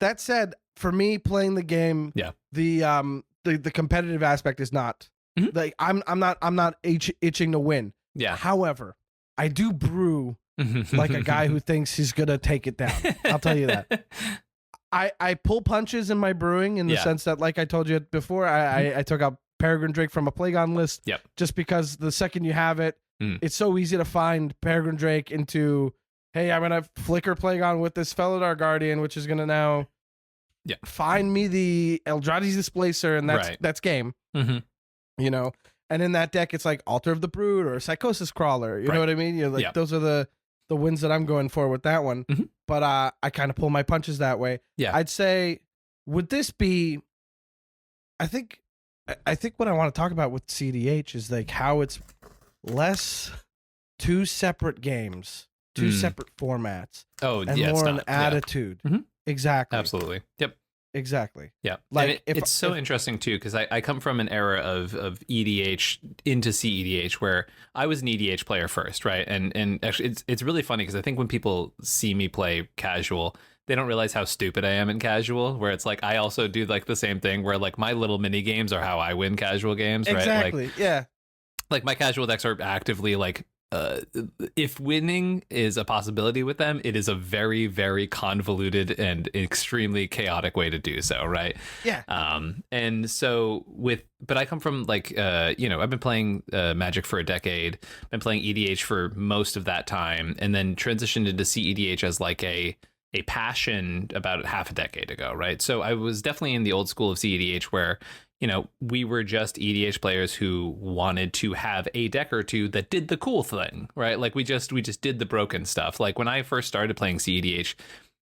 B: that said, for me playing the game, the competitive aspect is not like I'm not itching to win.
C: Yeah.
B: However, I do brew like a guy who thinks he's going to take it down. I'll tell you that. I pull punches in my brewing in the sense that, like I told you before, I took out Peregrine Drake from a Plagon list just because the second you have it, it's so easy to find Peregrine Drake into, hey, I'm going to flicker Plagon with this Felidar Guardian, which is going to now find me the Eldrazi's Displacer, and that's game. You know? And in that deck, it's like Altar of the Brood or Psychosis Crawler. You know what I mean? You're like, those are the wins that I'm going for with that one. But I kind of pull my punches that way.
C: Yeah.
B: I'd say, would this be, I think what I want to talk about with cEDH is like how it's less two separate games, two separate formats.
C: Oh,
B: and more an attitude. Exactly.
C: Absolutely. Yep.
B: Exactly.
C: Yeah. Like it's so interesting too, because I come from an era of EDH into cEDH where I was an EDH player first, right? And actually it's really funny because I think when people see me play casual, they don't realize how stupid I am in casual, where it's like I also do like the same thing where like my little mini games are how I win casual games, right?
B: Exactly.
C: Like, like my casual decks are actively like if winning is a possibility with them, it is a very, very convoluted and extremely chaotic way to do so, right?
B: Yeah.
C: And so but I come from like, I've been playing Magic for a decade, been playing EDH for most of that time, and then transitioned into cEDH as like a passion about half a decade ago, right? So I was definitely in the old school of cEDH where, we were just EDH players who wanted to have a deck or two that did the cool thing, right? Like we just did the broken stuff. Like when I first started playing cEDH,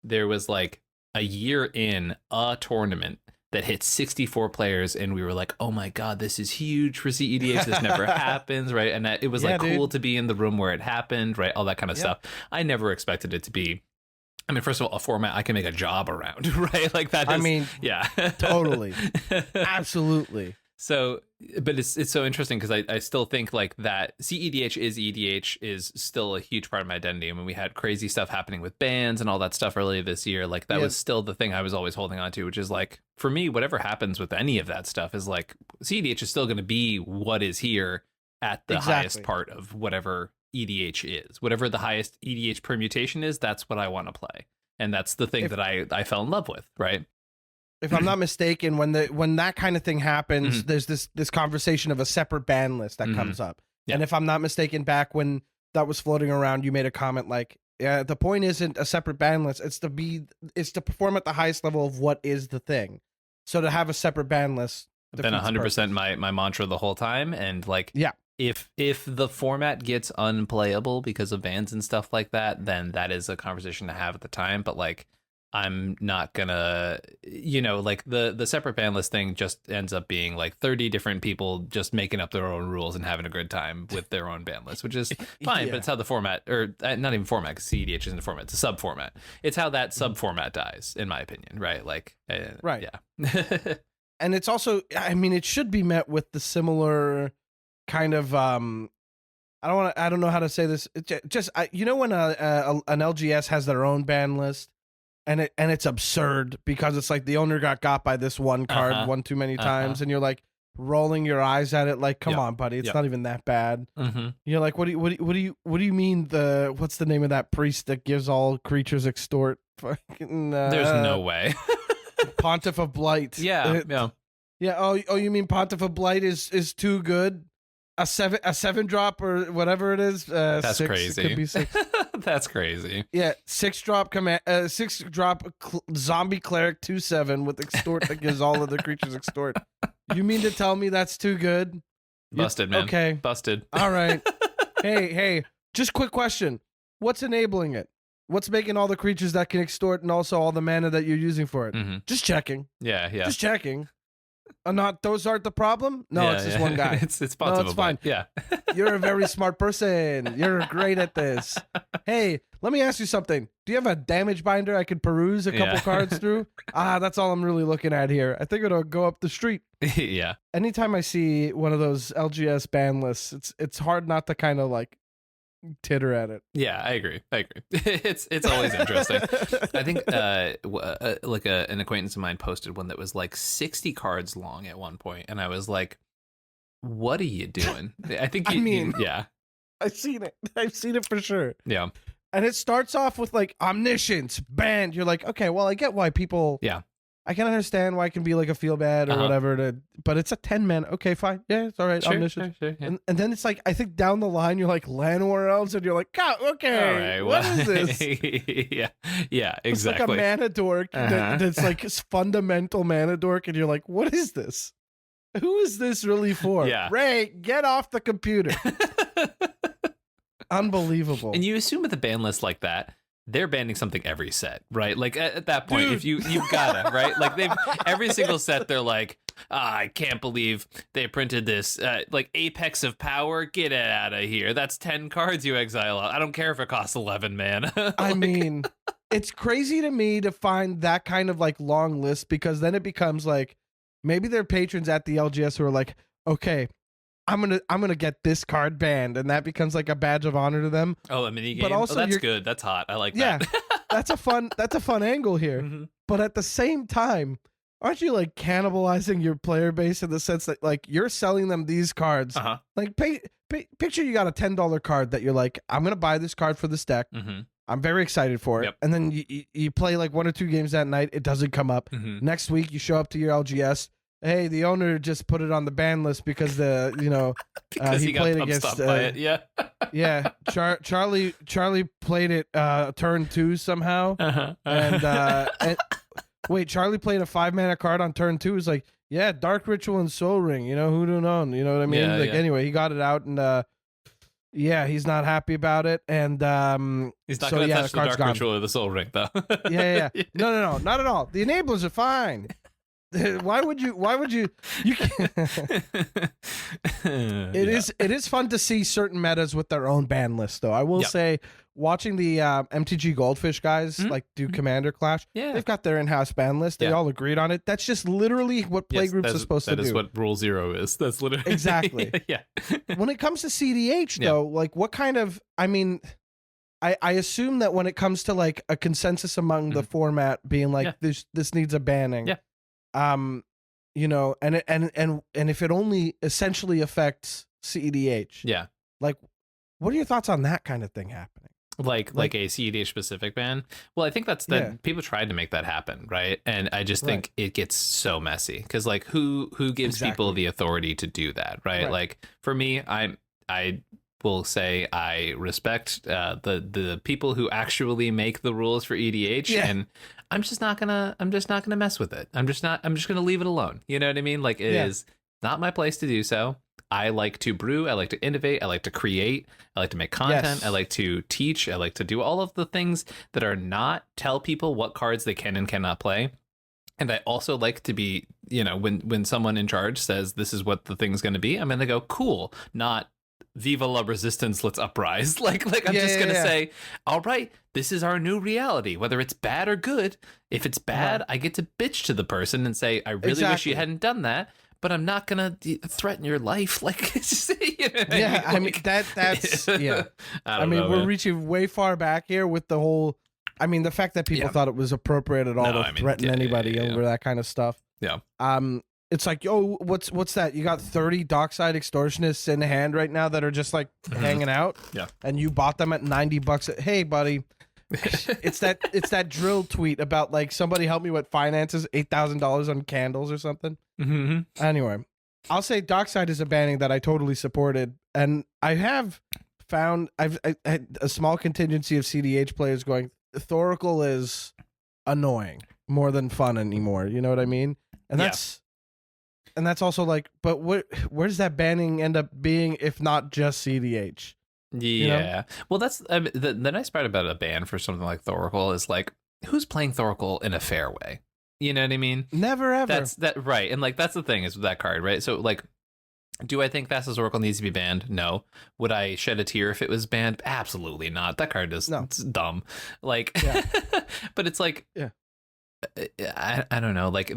C: there was like a year in a tournament that hit 64 players, and we were like, oh my God, this is huge for cEDH. This never happens, right? And it was cool to be in the room where it happened, right? All that kind of stuff. I never expected it to be, I mean, first of all, a format I can make a job around, right? Like that is,
B: totally. Absolutely.
C: So, but it's so interesting because I still think like that cEDH is still a huge part of my identity. I mean, we had crazy stuff happening with bans and all that stuff earlier this year. Like that was still the thing I was always holding on to, which is like, for me, whatever happens with any of that stuff is like, cEDH is still going to be what is here at the highest part of whatever EDH is. Whatever the highest EDH permutation is, that's what I want to play. And that's the thing that I fell in love with, right?
B: If I'm not mistaken, when that kind of thing happens, there's this conversation of a separate ban list that comes up. Yeah. And if I'm not mistaken, back when that was floating around, you made a comment like, yeah, the point isn't a separate ban list, it's to perform at the highest level of what is the thing. So to have a separate ban list,
C: been 100% my mantra the whole time. And like, if the format gets unplayable because of bans and stuff like that, then that is a conversation to have at the time. But like, I'm not gonna, like the separate ban list thing just ends up being like 30 different people just making up their own rules and having a good time with their own ban list, which is fine. But it's how the format, or not even format, because cEDH isn't a format, it's a sub format. It's how that sub format dies, in my opinion, right? Like,
B: right. Yeah. And it's also, I mean, it should be met with the similar kind of I don't know how to say this. When an LGS has their own ban list, and it's absurd because it's like the owner got by this one card one too many times, and you're like rolling your eyes at it like, come on, buddy, it's not even that bad. You're like, what do you mean what's the name of that priest that gives all creatures extort? Fucking
C: there's no way.
B: Pontiff of Blight. Yeah. Oh, you mean Pontiff of Blight is too good? A 7-drop or whatever it is.
C: That's
B: 6,
C: crazy.
B: It could be 6.
C: That's crazy.
B: Yeah, 6-drop zombie cleric 2/7 with extort that gives all other creatures extort. You mean to tell me that's too good?
C: Busted, man.
B: Okay,
C: busted.
B: All right. Hey, just quick question: what's enabling it? What's making all the creatures that can extort and also all the mana that you're using for it? Just checking.
C: Yeah.
B: Just checking. Those aren't the problem? No, it's just one guy.
C: It's possible.
B: It's fine.
C: Yeah.
B: You're a very smart person. You're great at this. Hey, let me ask you something. Do you have a damage binder I could peruse a couple cards through? That's all I'm really looking at here. I think it'll go up the street.
C: Yeah.
B: Anytime I see one of those LGS ban lists, it's hard not to kind of like titter at it.
C: Yeah, I agree. It's always interesting. I think like an acquaintance of mine posted one that was like 60 cards long at one point, and I was like, what are you doing? I think
B: I've seen it. I've seen it for sure.
C: Yeah.
B: And it starts off with like omniscience banned. You're like, okay, well, I get why people.
C: Yeah.
B: I can understand why it can be like a feel bad or whatever, but it's a 10-man. Okay, fine. Yeah, it's all right.
C: Sure,
B: omniscience.
C: Sure, yeah.
B: And then it's like, I think down the line, you're like Llanowar elves, and you're like, okay,
C: all right,
B: what is this?
C: yeah, exactly.
B: It's like a mana dork that's like fundamental mana dork, and you're like, what is this? Who is this really for?
C: Yeah.
B: Ray, get off the computer. Unbelievable.
C: And you assume with a ban list like that, they're banning something every set, right? Like at that point,
B: Dude.
C: if you've gotta, right? Like they've every single set, they're like, I can't believe they printed this, like Apex of Power. Get it out of here. That's 10 cards you exile. I don't care if it costs 11 mana.
B: I mean, it's crazy to me to find that kind of like long list, because then it becomes like maybe they're patrons at the LGS who are like, okay, I'm gonna get this card banned, and that becomes like a badge of honor to them.
C: Oh, a mini game.
B: But also
C: that's good. That's hot. I like that.
B: that's a fun angle here.
C: Mm-hmm.
B: But at the same time, aren't you like cannibalizing your player base in the sense that like you're selling them these cards? Like picture you got a $10 card that you're like, I'm gonna buy this card for this deck.
C: Mm-hmm.
B: I'm very excited for it.
C: Yep.
B: And then you play like 1 or 2 games that night. It doesn't come up.
C: Mm-hmm.
B: Next week you show up to your LGS. Hey, the owner just put it on the ban list because
C: because he
B: played
C: got
B: against
C: by it. Yeah.
B: yeah. Charlie played it turn 2 somehow. And wait, Charlie played a 5-mana card on turn 2. It's like, yeah, Dark Ritual and Soul Ring. You know, who don't know? You know what I mean?
C: Yeah,
B: Anyway, he got it out, and yeah, he's not happy about it, and
C: he's not going to touch the Dark Ritual or the Soul Ring, though.
B: yeah. No, not at all. The enablers are fine. Why would you can't. It is fun to see certain metas with their own ban list, though. I will say, watching the MTG Goldfish guys like do Commander Clash, they've got their in-house ban list. They all agreed on it. That's just literally what playgroups are supposed to do.
C: That is what Rule 0 is. That's literally
B: exactly.
C: Yeah.
B: When it comes to CEDH, though, like what kind of? I mean, I assume that when it comes to like a consensus among the format being like this needs a banning.
C: Yeah.
B: You know, and if it only essentially affects CEDH, like, what are your thoughts on that kind of thing happening?
C: Like a CEDH specific ban? Well, I think that's that people tried to make that happen, right? And I just think it gets so messy because like who gives people the authority to do that, right? Like for me, I will say I respect the people who actually make the rules for EDH, and I'm just not gonna mess with it. I'm just gonna leave it alone. You know what I mean? Like it is not my place to do so. I like to brew. I like to innovate. I like to create. I like to make content. I like to teach. I like to do all of the things that are not tell people what cards they can and cannot play. And I also like to be, you know, when someone in charge says this is what the thing's going to be, I'm going to go, cool, not Viva la Resistance, let's uprise. Like I'm just going to say, all right, this is our new reality, whether it's bad or good. If it's bad, I get to bitch to the person and say, I really wish you hadn't done that. But I'm not gonna threaten your life, like. You know what
B: I mean that's yeah. I mean, we're reaching way far back here with the whole. I mean, the fact that people thought it was appropriate at all to threaten anybody over that kind of stuff. Yeah. It's like, yo, what's that? You got 30 Dockside Extortionists in hand right now that are just like hanging out. Yeah. And you bought them at $90. Hey, buddy. It's that drill tweet about like somebody help me with finances, $8,000 on candles or something. Mm-hmm. Anyway, I'll say Dockside is a banning that I totally supported, and I have found I had a small contingency of CDH players going, Thoracle is annoying more than fun anymore. You know what I mean? And that's also like, but where does that banning end up being if not just CDH?
C: Yeah. You know? Well, that's the nice part about a ban for something like Thoracle is like, who's playing Thoracle in a fair way? You know what I mean?
B: Never ever.
C: That's right. And like that's the thing is with that card, right? So like, do I think Thassa's Oracle needs to be banned? No. Would I shed a tear if it was banned? Absolutely not. That card is it's dumb. Like, but it's like, I don't know. Like,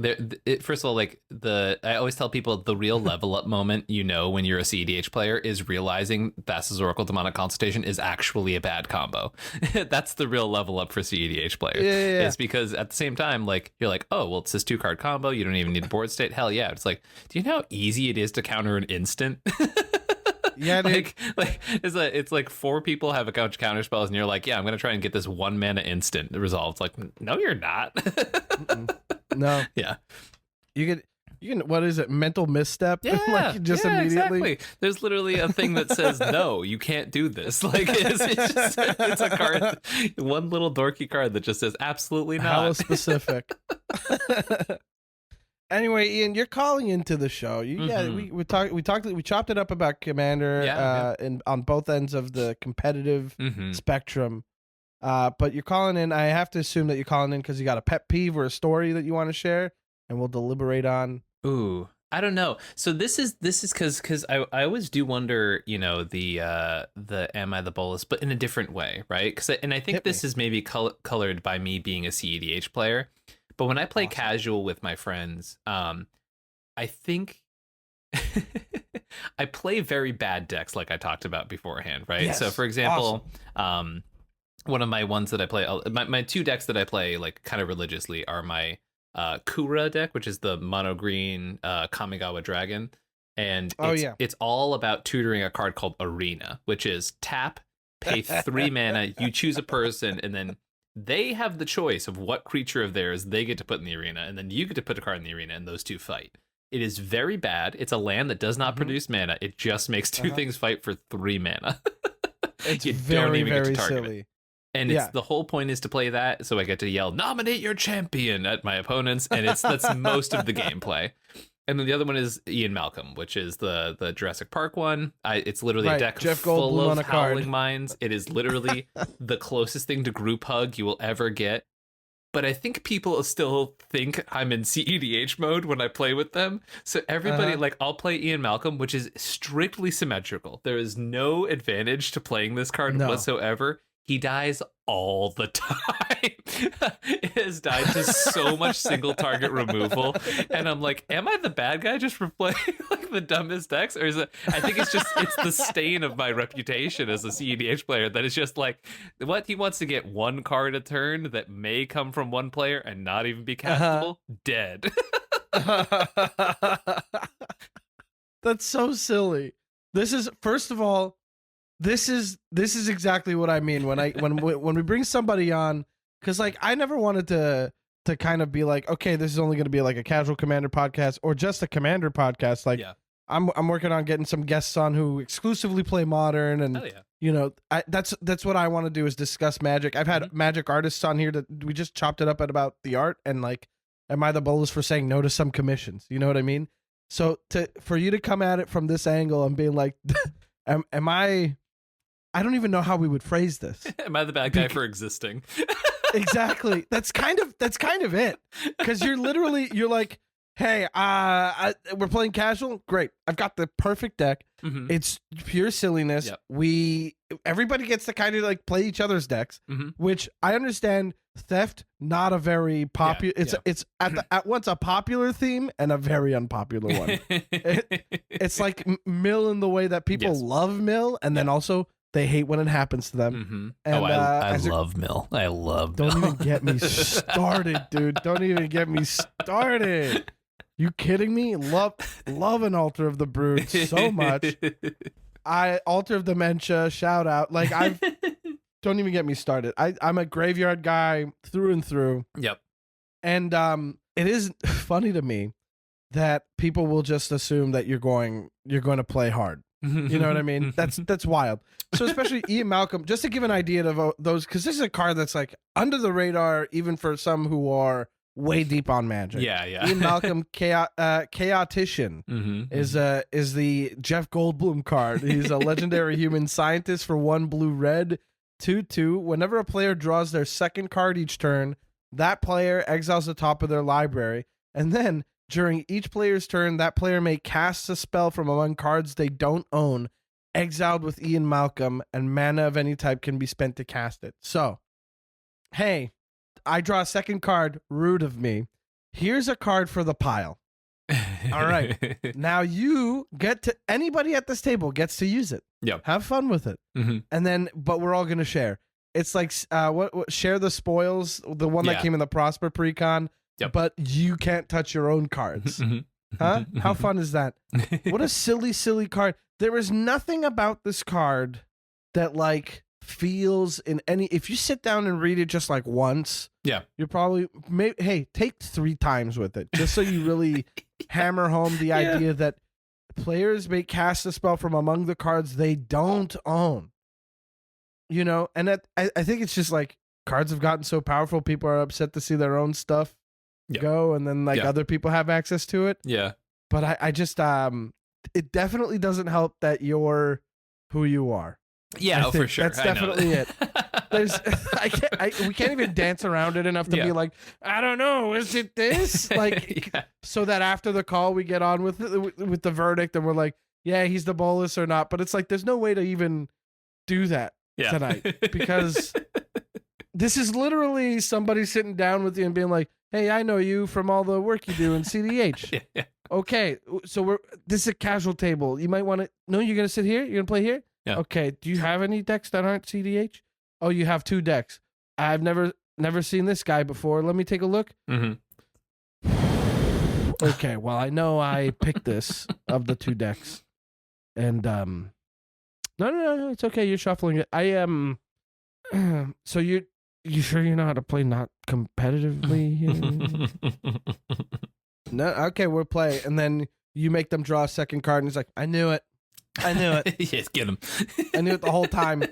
C: first of all, like I always tell people the real level up moment, you know, when you're a CEDH player is realizing Thassa's Oracle Demonic Consultation is actually a bad combo. That's the real level up for CEDH players. Yeah. It's because at the same time, like you're like, oh, well, it's this 2-card combo. You don't even need a board state. Hell yeah. It's like, do you know how easy it is to counter an instant?
B: Yeah, dude.
C: It's like 4 people have a bunch of counter spells, and you're like, yeah, I'm gonna try and get this 1 mana instant resolved. Like, no, you're not.
B: No.
C: Yeah.
B: You can. What is it? Mental misstep.
C: Yeah.
B: Like just immediately.
C: Exactly. There's literally a thing that says no, you can't do this. Like it's a card, one little dorky card that just says absolutely not.
B: Hella specific. Anyway, Ian, you're calling into the show. We chopped it up about Commander on both ends of the competitive spectrum. But you're calling in. I have to assume that you're calling in because you got a pet peeve or a story that you want to share, and we'll deliberate on.
C: Ooh, I don't know. So this is because I always do wonder, the Am I the Bolas, but in a different way, right? And I think this is maybe colored by me being a cEDH player. But when I play casual with my friends, I think I play very bad decks, like I talked about beforehand, right?
B: Yes.
C: So, for example, one of my ones that I play, my 2 decks that I play like kind of religiously are my Kura deck, which is the mono green Kamigawa Dragon, and it's all about tutoring a card called Arena, which is tap, pay 3 mana, you choose a person, and then they have the choice of what creature of theirs they get to put in the arena, and then you get to put a card in the arena, and those 2 fight. It is very bad. It's a land that does not produce mana. It just makes 2 things fight for 3 mana.
B: It's
C: you
B: very,
C: don't even
B: very
C: get to target
B: silly.
C: it. And it's the whole point is to play that, so I get to yell, nominate your champion at my opponents, and that's most of the gameplay. And then the other one is Ian Malcolm, which is the Jurassic Park one. It's literally a deck full of Howling Minds. It is literally the closest thing to group hug you will ever get. But I think people still think I'm in cEDH mode when I play with them. So everybody, I'll play Ian Malcolm, which is strictly symmetrical. There is no advantage to playing this card whatsoever. He dies all the time. It has died to so much single target removal. And I'm like, am I the bad guy just for playing like the dumbest decks? Or is it, I think it's the stain of my reputation as a cEDH player that is just like, what, he wants to get 1 card a turn that may come from 1 player and not even be castable? Dead.
B: That's so silly. This is, first of all, this is exactly what I mean when we bring somebody on, because like I never wanted to kind of be like, okay, this is only going to be like a casual Commander podcast or just a Commander podcast. Like I'm working on getting some guests on who exclusively play Modern, and that's what I want to do is discuss Magic. I've had Magic artists on here that we just chopped it up at about the art, and like, am I the Bolas for saying no to some commissions? You know what I mean? So for you to come at it from this angle and being like, am I don't even know how we would phrase this.
C: Am I the bad guy for existing?
B: Exactly. That's kind of it. Because you're like, hey, we're playing casual. Great. I've got the perfect deck. It's pure silliness. Everybody gets to kind of like play each other's decks, which I understand. Theft, not a very popular. It's at once a popular theme and a very unpopular one. It's like mill in the way that people love mill, and then also they hate when it happens to them. And,
C: I love mill. I love mill.
B: Don't even get me started, dude. Don't even get me started. You kidding me? Love an Altar of the Brood so much. Altar of Dementia, shout out. Like don't even get me started. I'm a graveyard guy through and through.
C: Yep.
B: And it is funny to me that people will just assume that you're going to play hard. You know what I mean? That's wild. So especially Ian Malcolm, just to give an idea of those, because this is a card that's like under the radar, even for some who are way deep on Magic.
C: Yeah.
B: Ian Malcolm, Chaotician, is the Jeff Goldblum card. He's a legendary human scientist for 1 blue-red, 2/2. Whenever a player draws their second card each turn, that player exiles the top of their library, and then during each player's turn, that player may cast a spell from among cards they don't own, exiled with Ian Malcolm, and mana of any type can be spent to cast it. So, hey, I draw a second card, rude of me. Here's a card for the pile. All right. Now you anybody at this table gets to use it.
C: Yep.
B: Have fun with it. And then, but we're all going to share. It's like, what share the spoils, the one that came in the Prosper Precon. Yep. But you can't touch your own cards. Huh? How fun is that? What a silly, silly card. there is nothing about this card that like feels in any. If you sit down and read it just like once, you're probably take 3 times with it just so you really hammer home the idea that players may cast a spell from among the cards they don't own. You know, and that I think it's just like cards have gotten so powerful, people are upset to see their own stuff go, and then like other people have access to it.
C: Yeah.
B: But I just it definitely doesn't help that you're who you are.
C: Yeah, for sure.
B: That's definitely it. There's we can't even dance around it enough to be like, I don't know, is it this? Like so that after the call we get on with the verdict and we're like, yeah, he's the Bolas or not. But it's like there's no way to even do that tonight because this is literally somebody sitting down with you and being like, hey, I know you from all the work you do in CEDH. Okay, so this is a casual table. You might want to. No, you're gonna sit here. You're gonna play here.
C: Yeah.
B: Okay. Do you have any decks that aren't CEDH? Oh, you have 2 decks. I've never seen this guy before. Let me take a look. Okay. Well, I know I picked this of the 2 decks, and no, it's okay. You're shuffling it. I am. So you sure you know how to play not competitively? No. Okay, we'll play, and then you make them draw a second card, and he's like, I knew it.
C: Yes, get him.
B: I knew it the whole time.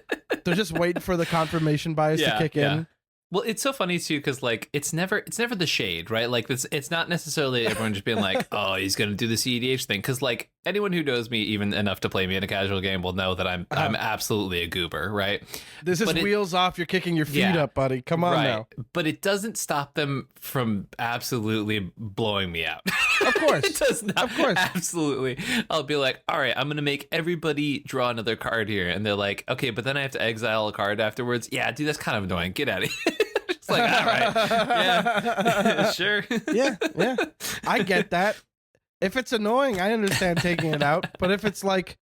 B: They're just waiting for the confirmation bias to kick in.
C: Well, it's so funny too because like it's never the shade, right? Like it's not necessarily everyone just being like, oh, he's gonna do the CEDH thing, because like anyone who knows me even enough to play me in a casual game will know that I'm absolutely a goober, right?
B: This is wheels off. You're kicking your feet up, buddy. Come on now.
C: But it doesn't stop them from absolutely blowing me out.
B: Of course,
C: it does not.
B: Of course,
C: absolutely. I'll be like, all right, I'm gonna make everybody draw another card here, and they're like, okay, but then I have to exile a card afterwards. Yeah, dude, that's kind of annoying. Get out of here. It's like, all right, yeah, sure.
B: Yeah. I get that. If it's annoying, I understand taking it out. But if it's like,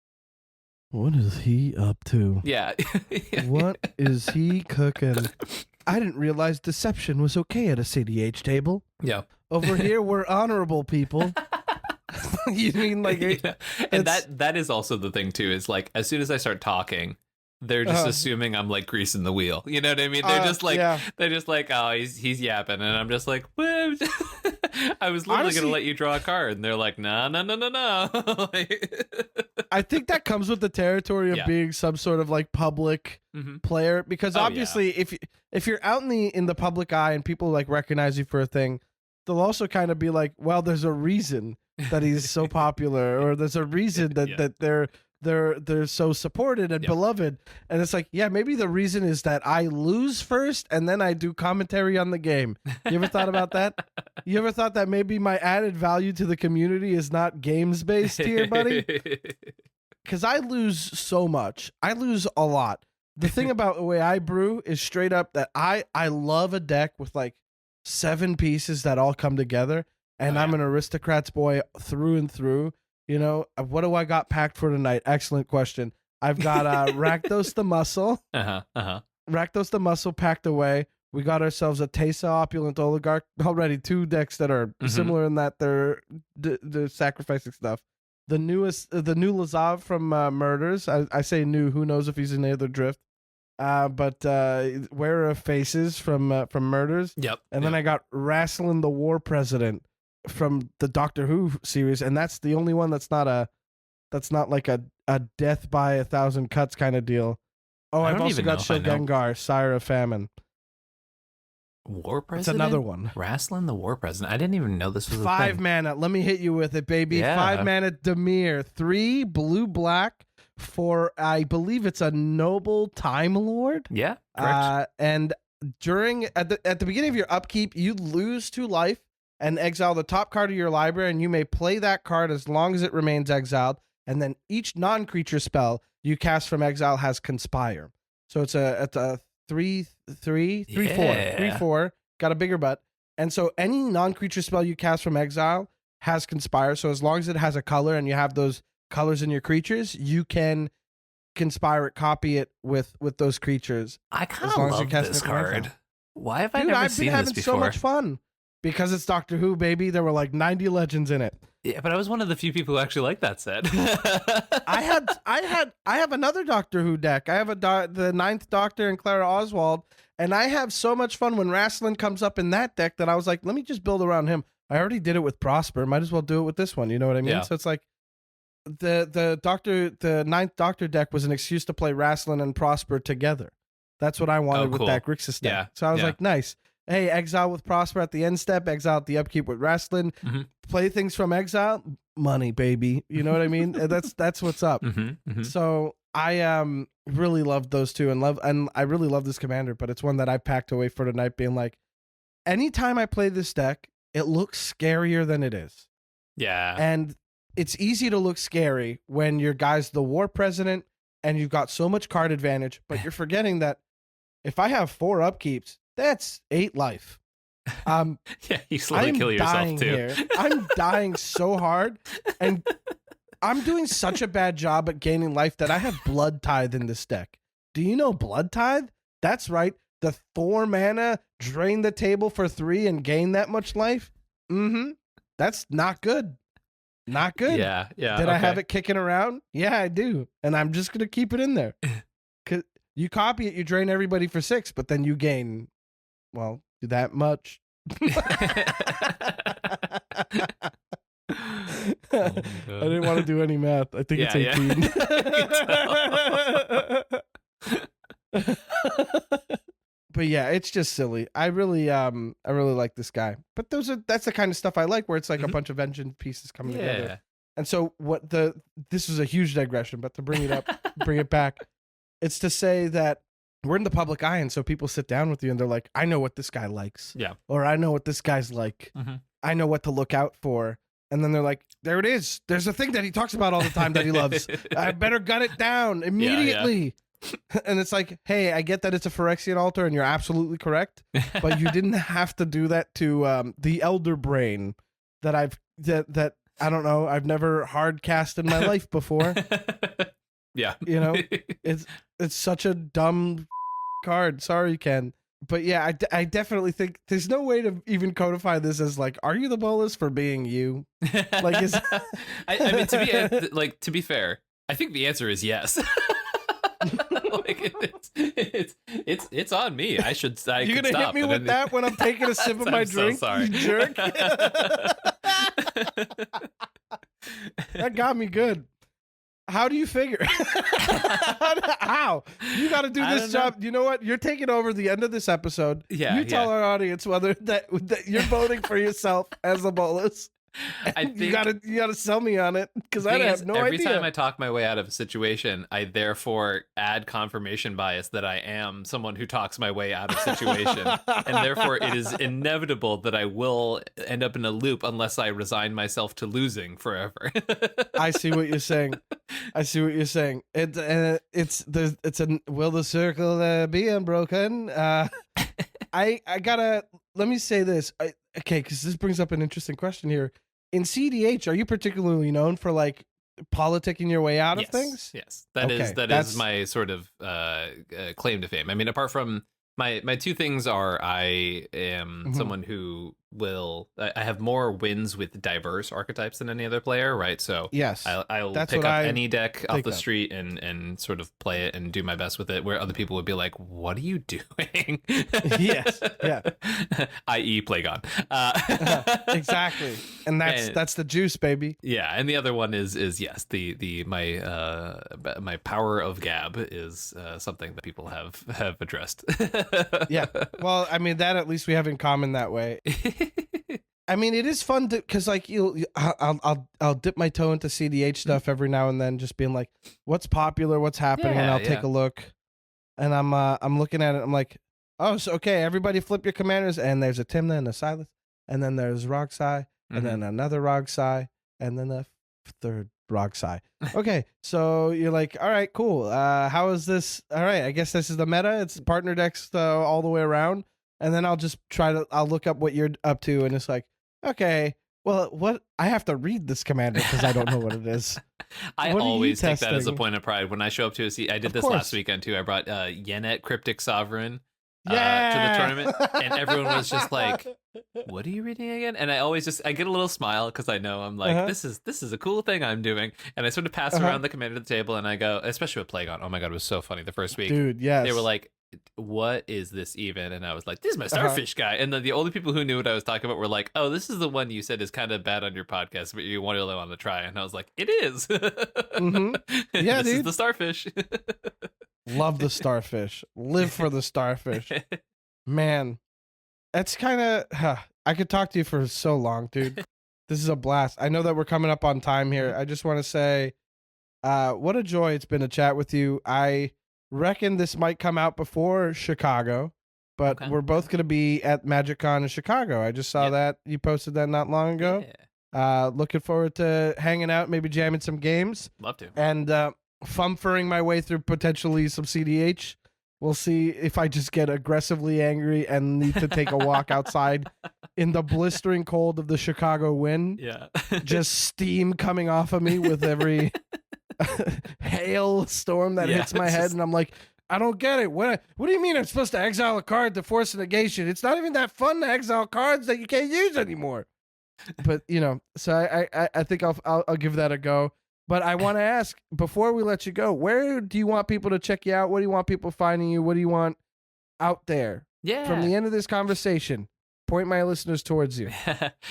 B: what is he up to?
C: Yeah.
B: What is he cooking? I didn't realize deception was okay at a CEDH table.
C: Yeah.
B: Over here, we're honorable people. You mean like,
C: and that is also the thing too. Is like as soon as I start talking, they're just assuming I'm like greasing the wheel. You know what I mean? They're just like, oh, he's yapping, and I'm just like, well, I was literally gonna let you draw a card, and they're like, no.
B: I think that comes with the territory of being some sort of like public player, because obviously if you're out in the public eye and people like recognize you for a thing, they'll also kind of be like, well, there's a reason that he's so popular, or there's a reason that they're so supported and beloved. And it's like, yeah, maybe the reason is that I lose first and then I do commentary on the game. You ever thought about that? You ever thought that maybe my added value to the community is not games based here, buddy? Because I lose so much. I lose a lot. The thing about the way I brew is straight up that I love a deck with like 7 pieces that all come together, and I'm an aristocrat's boy through and through. You know, what do I got packed for tonight? Excellent question. I've got Rakdos the Muscle. Rakdos the Muscle packed away. We got ourselves a Tesa Opulent Oligarch. Already 2 decks that are similar in that they're sacrificing stuff. The new Lazav from Murders. I say new. Who knows if he's in either drift? But Wearer of Faces from Murders.
C: Yep.
B: And then I got Rasslin the War President from the Doctor Who series, and that's the only one that's not like a death by 1,000 cuts kind of deal. Oh, I've also got Shogengar, Sire of Famine.
C: War President?
B: It's another one.
C: Rasslin the War President. I didn't even know this was
B: 5
C: a thing.
B: mana. Let me hit you with it, baby.
C: Yeah.
B: 5 mana Dimir. 3 blue-black for, I believe it's a Noble Time Lord.
C: Yeah, correct.
B: And at the beginning of your upkeep, you lose 2 life and exile the top card of your library, and you may play that card as long as it remains exiled. And then each non-creature spell you cast from exile has Conspire. So it's a 3/4. Got a bigger butt. And so any non-creature spell you cast from exile has Conspire. So as long as it has a color and you have those colors in your creatures, you can Conspire it, copy it with those creatures.
C: I kind of love this card. Why have I never seen this before?
B: I've been having so much fun. Because it's Doctor Who, baby. There were like 90 legends in it.
C: Yeah, but I was one of the few people who actually liked that set.
B: I have another Doctor Who deck. I have the Ninth Doctor and Clara Oswald, and I have so much fun when Rassilon comes up in that deck that I was like, let me just build around him. I already did it with Prosper. Might as well do it with this one. You know what I mean? Yeah. So it's like the Ninth Doctor deck was an excuse to play Rassilon and Prosper together. That's what I wanted with that Grixis deck. Yeah. So I was like, nice. Hey, exile with Prosper at the end step, exile at the upkeep with Rassilon, play things from exile, money, baby. You know what I mean? That's what's up. So I really loved those two and I really love this commander, but it's one that I packed away for tonight, being like, anytime I play this deck, it looks scarier than it is.
C: Yeah.
B: And it's easy to look scary when your guy's the war president and you've got so much card advantage, but you're forgetting that if I have 4 upkeeps, that's 8 life.
C: Yeah, you slowly kill yourself too.
B: Here. I'm dying so hard, and I'm doing such a bad job at gaining life that I have Blood Tithe in this deck. Do you know Blood Tithe? That's right. The 4 mana, drain the table for 3 and gain that much life. That's not good. Not good.
C: Yeah.
B: Did I have it kicking around? Yeah, I do. And I'm just going to keep it in there. Because you copy it, you drain everybody for 6, but then you gain, well, that much. I didn't want to do any math. I think it's 18. But yeah, it's just silly. I really like this guy. But that's the kind of stuff I like, where it's like a bunch of engine pieces coming together. And so this is a huge digression, but to bring it back, it's to say that we're in the public eye, and so people sit down with you and they're like, I know what this guy likes.
C: Yeah.
B: Or I know what this guy's like. I know what to look out for. And then they're like, there it is. There's a thing that he talks about all the time that he loves. I better gut it down immediately. And it's like, hey, I get that it's a Phyrexian altar and you're absolutely correct, but you didn't have to do that to the Elder Brain that I don't know, I've never hard cast in my life before.
C: Yeah.
B: You know, it's such a dumb card. Sorry, Ken. But yeah, I definitely think there's no way to even codify this as like, are you the Bolas for being you? Like,
C: I mean, to be fair, I think the answer is yes. Like it's on me. You're
B: gonna hit me with that when I'm taking a sip of my drink?
C: So sorry.
B: You jerk. That got me good. How do you figure? How? You got to do this job. You know what? You're taking over the end of this episode.
C: Yeah.
B: You tell our audience whether that you're voting for yourself as the Bolas. I think you gotta sell me on it, because I have no idea.
C: Every time I talk my way out of a situation, I therefore add confirmation bias that I am someone who talks my way out of situation, and therefore it is inevitable that I will end up in a loop unless I resign myself to losing forever.
B: I see what you're saying. Will the circle be unbroken? I gotta, let me say this. Okay, because this brings up an interesting question here. In cEDH, are you particularly known for like politicking your way out of things?
C: Yes, that is my sort of claim to fame. I mean, apart from my 2 things are, I am someone who I have more wins with diverse archetypes than any other player, right? So
B: yes,
C: I'll pick up any deck off the street and sort of play it and do my best with it, where other people would be like, what are you doing?
B: Yes, yeah.
C: I.e. Plagon.
B: Exactly. And that's the juice, baby.
C: Yeah, and the other one is yes, my power of Gab is something that people have addressed.
B: Yeah. Well, I mean, that at least we have in common that way. I mean, it is fun because like I'll dip my toe into cEDH stuff every now and then, just being like, what's popular, what's happening, and I'll take a look. And I'm looking at it, I'm like, oh, so okay, everybody flip your commanders, and there's a Timna and a Silas, and then there's Rogsai, and then another Rogsai, and then a third Rogsai. Okay, so you're like, all right, cool. How is this? All right, I guess this is the meta. It's partner decks all the way around. And then I'll just I'll look up what you're up to, and it's like, okay, well, what? I have to read this commander because I don't know what it is.
C: I always take that as a point of pride when I show up to I did this last weekend too. I brought Yenet, Cryptic Sovereign, to the tournament, and everyone was just like, "What are you reading again?" And I get a little smile because I know I'm like, this is a cool thing I'm doing, and I sort of pass around the commander of the table, and I go, especially with Plague on. Oh my god, it was so funny the first week,
B: dude. Yes,
C: they were like, "What is this even?" And I was like, "This is my starfish guy." And then the only people who knew what I was talking about were like, "Oh, this is the one you said is kind of bad on your podcast, but you really want to try." And I was like, "It is."
B: Yeah,
C: this is the starfish.
B: Love the starfish. Live for the starfish. Man, that's kind of. I could talk to you for so long, dude. This is a blast. I know that we're coming up on time here. I just want to say, what a joy it's been to chat with you. I reckon this might come out before Chicago, but we're both going to be at MagicCon in Chicago. I just saw that. You posted that not long ago. Yeah. Looking forward to hanging out, maybe jamming some games.
C: Love to.
B: And fumfering my way through potentially some CDH. We'll see if I just get aggressively angry and need to take a walk outside in the blistering cold of the Chicago wind.
C: Yeah.
B: Just steam coming off of me with every hail storm that hits my head. And I'm like, I don't get it. What do you mean I'm supposed to exile a card to force a negation? It's not even that fun to exile cards that you can't use anymore. But, so I think I'll give that a go. But I want to ask, before we let you go, where do you want people to check you out? What do you want people finding you? What do you want out there?
C: Yeah.
B: From the end of this conversation, point my listeners towards you.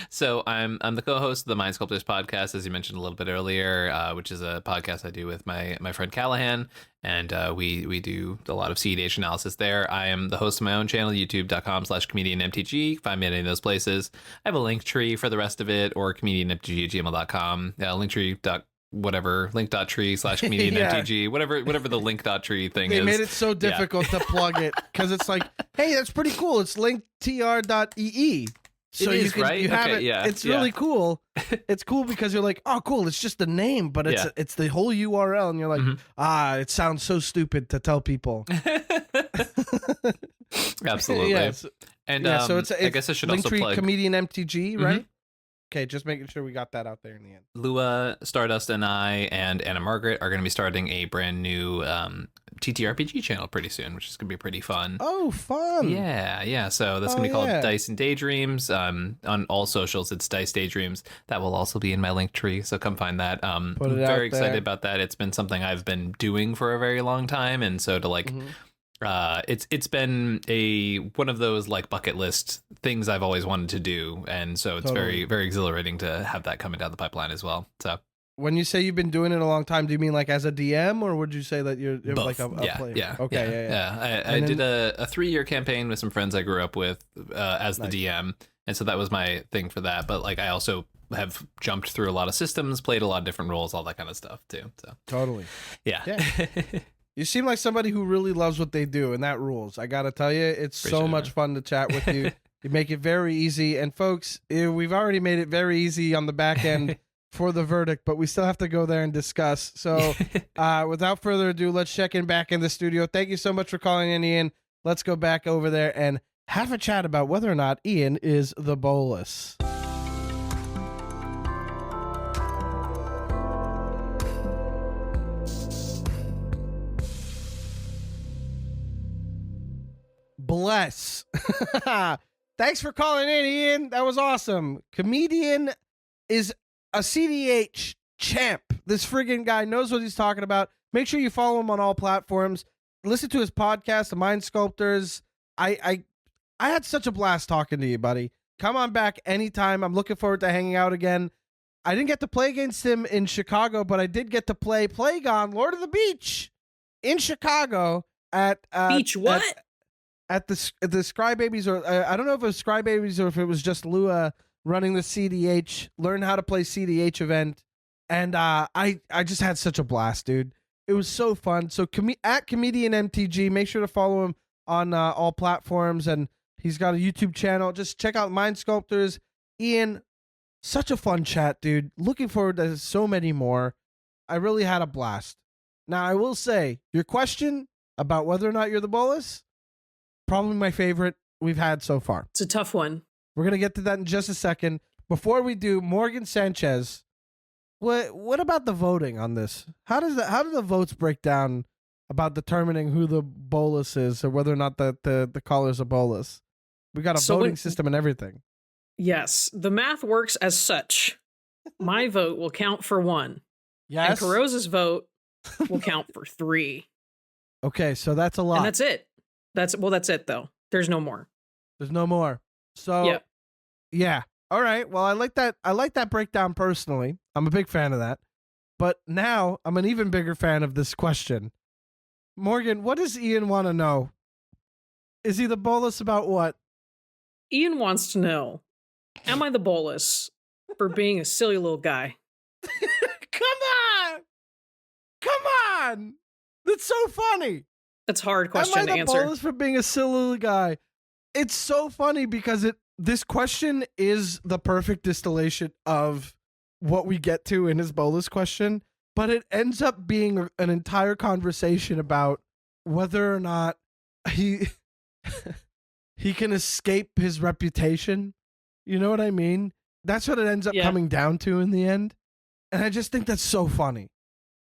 C: So I'm the co-host of the Mind Sculptors podcast, as you mentioned a little bit earlier, which is a podcast I do with my friend Callahan, and we do a lot of CEDH analysis there. I am the host of my own channel, youtube.com/ComedIanMtg. Find me at any of those places. I have a link tree for the rest of it, or ComedIanMtg@gmail.com. Linktree. Whatever, link.tree/ComedIanMtg, whatever the link.tree thing is.
B: They made it so difficult to plug it because it's like, hey, that's pretty cool. It's linktr.ee. So
C: it is, right?
B: You have it. Yeah. It's really cool. It's cool because you're like, oh, cool. It's just a name, but it's the whole URL, and you're like, it sounds so stupid to tell people.
C: Absolutely.
B: Yes.
C: And
B: so it's
C: I guess I should also plug
B: ComedIanMtg, right? Okay, just making sure we got that out there in the end.
C: Lua, Stardust, and I, and Anna Margaret are going to be starting a brand new TTRPG channel pretty soon, which is going to be pretty fun.
B: Oh, fun.
C: Yeah. So that's going to be called Dice and Daydreams. On all socials, it's Dice Daydreams. That will also be in my link tree, so come find that. I'm very excited about that. It's been something I've been doing for a very long time, and so to it's been one of those like bucket list things I've always wanted to do, and so it's very, very exhilarating to have that coming down the pipeline as well. So
B: when you say you've been doing it a long time, do you mean like as a DM, or would you say that you're
C: both.
B: Like a player?
C: Yeah.
B: Okay.
C: Yeah. I did a 3-year campaign with some friends I grew up with as the DM, and so that was my thing for that. But like I also have jumped through a lot of systems, played a lot of different roles, all that kind of stuff too. So
B: totally.
C: Yeah.
B: You seem like somebody who really loves what they do, and that rules. I got to tell you, it's so much fun to chat with you. You make it very easy. And folks, we've already made it very easy on the back end for the verdict, but we still have to go there and discuss. So without further ado, let's check in back in the studio. Thank you so much for calling in, Ian. Let's go back over there and have a chat about whether or not Ian is the Bolas. Bless. Thanks for calling in, Ian. That was awesome. Comedian is a CDH champ. This friggin' guy knows what he's talking about. Make sure you follow him on all platforms. Listen to his podcast, The Mind Sculptors. I had such a blast talking to you, buddy. Come on back anytime. I'm looking forward to hanging out again. I didn't get to play against him in Chicago, but I did get to play Plague-On, Lord of the Beach, in Chicago at
A: Beach what?
B: At the Scrybabies, or I don't know if it was Scrybabies or if it was just Lua running the CDH, learn how to play CDH event. And I just had such a blast, dude. It was so fun. So at ComedIanMtg, make sure to follow him on all platforms. And he's got a YouTube channel. Just check out Mind Sculptors. Ian, such a fun chat, dude. Looking forward to so many more. I really had a blast. Now, I will say, your question about whether or not you're the Bolas, probably my favorite we've had so far.
A: It's a tough one.
B: We're going to get to that in just a second. Before we do, Morgan Sanchez, what about the voting on this? How do the votes break down about determining who the Bolas is or whether or not the caller's a Bolas. We got a voting system and everything.
A: Yes, the math works as such. My vote will count for 1.
B: Yes.
A: And Carose's vote will count for 3.
B: Okay, so that's a lot.
A: And that's it. That's it though. There's no more.
B: There's no more. So yeah. All right. Well, I like that breakdown personally. I'm a big fan of that. But now I'm an even bigger fan of this question. Morgan, what does Ian want to know? Is he the Bolas about what?
A: Ian wants to know, am I the Bolas for being a silly little guy?
B: Come on! That's so funny.
A: It's a hard question to answer.
B: Am I the Bolas for being a silly little guy? It's so funny because this question is the perfect distillation of what we get to in his Bolas question, but it ends up being an entire conversation about whether or not he can escape his reputation. You know what I mean? That's what it ends up coming down to in the end. And I just think that's so funny.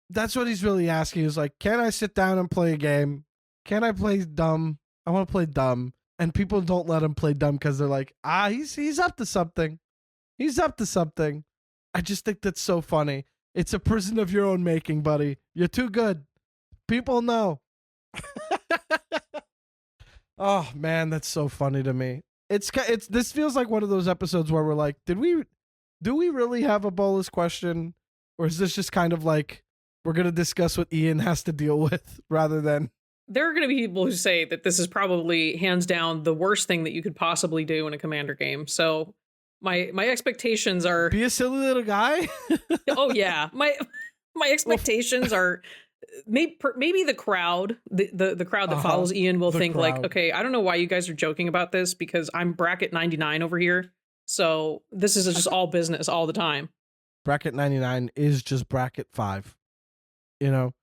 B: That's what he's really asking is like, can I sit down and play a game? Can I play dumb? I want to play dumb. And people don't let him play dumb because they're like, he's up to something. He's up to something. I just think that's so funny. It's a prison of your own making, buddy. You're too good. People know. Oh man, that's so funny to me. This feels like one of those episodes where we're like, do we really have a Bolas question, or is this just kind of like we're gonna discuss what Ian has to deal with rather than?
A: There are going to be people who say that this is probably hands down the worst thing that you could possibly do in a Commander game. So my expectations are
B: be a silly little guy.
A: Oh yeah, my expectations are. Maybe the crowd, the crowd that follows Ian will think like, okay, I don't know why you guys are joking about this because I'm bracket 99 over here. So this is just all business all the time.
B: Bracket 99 is just bracket 5. You know,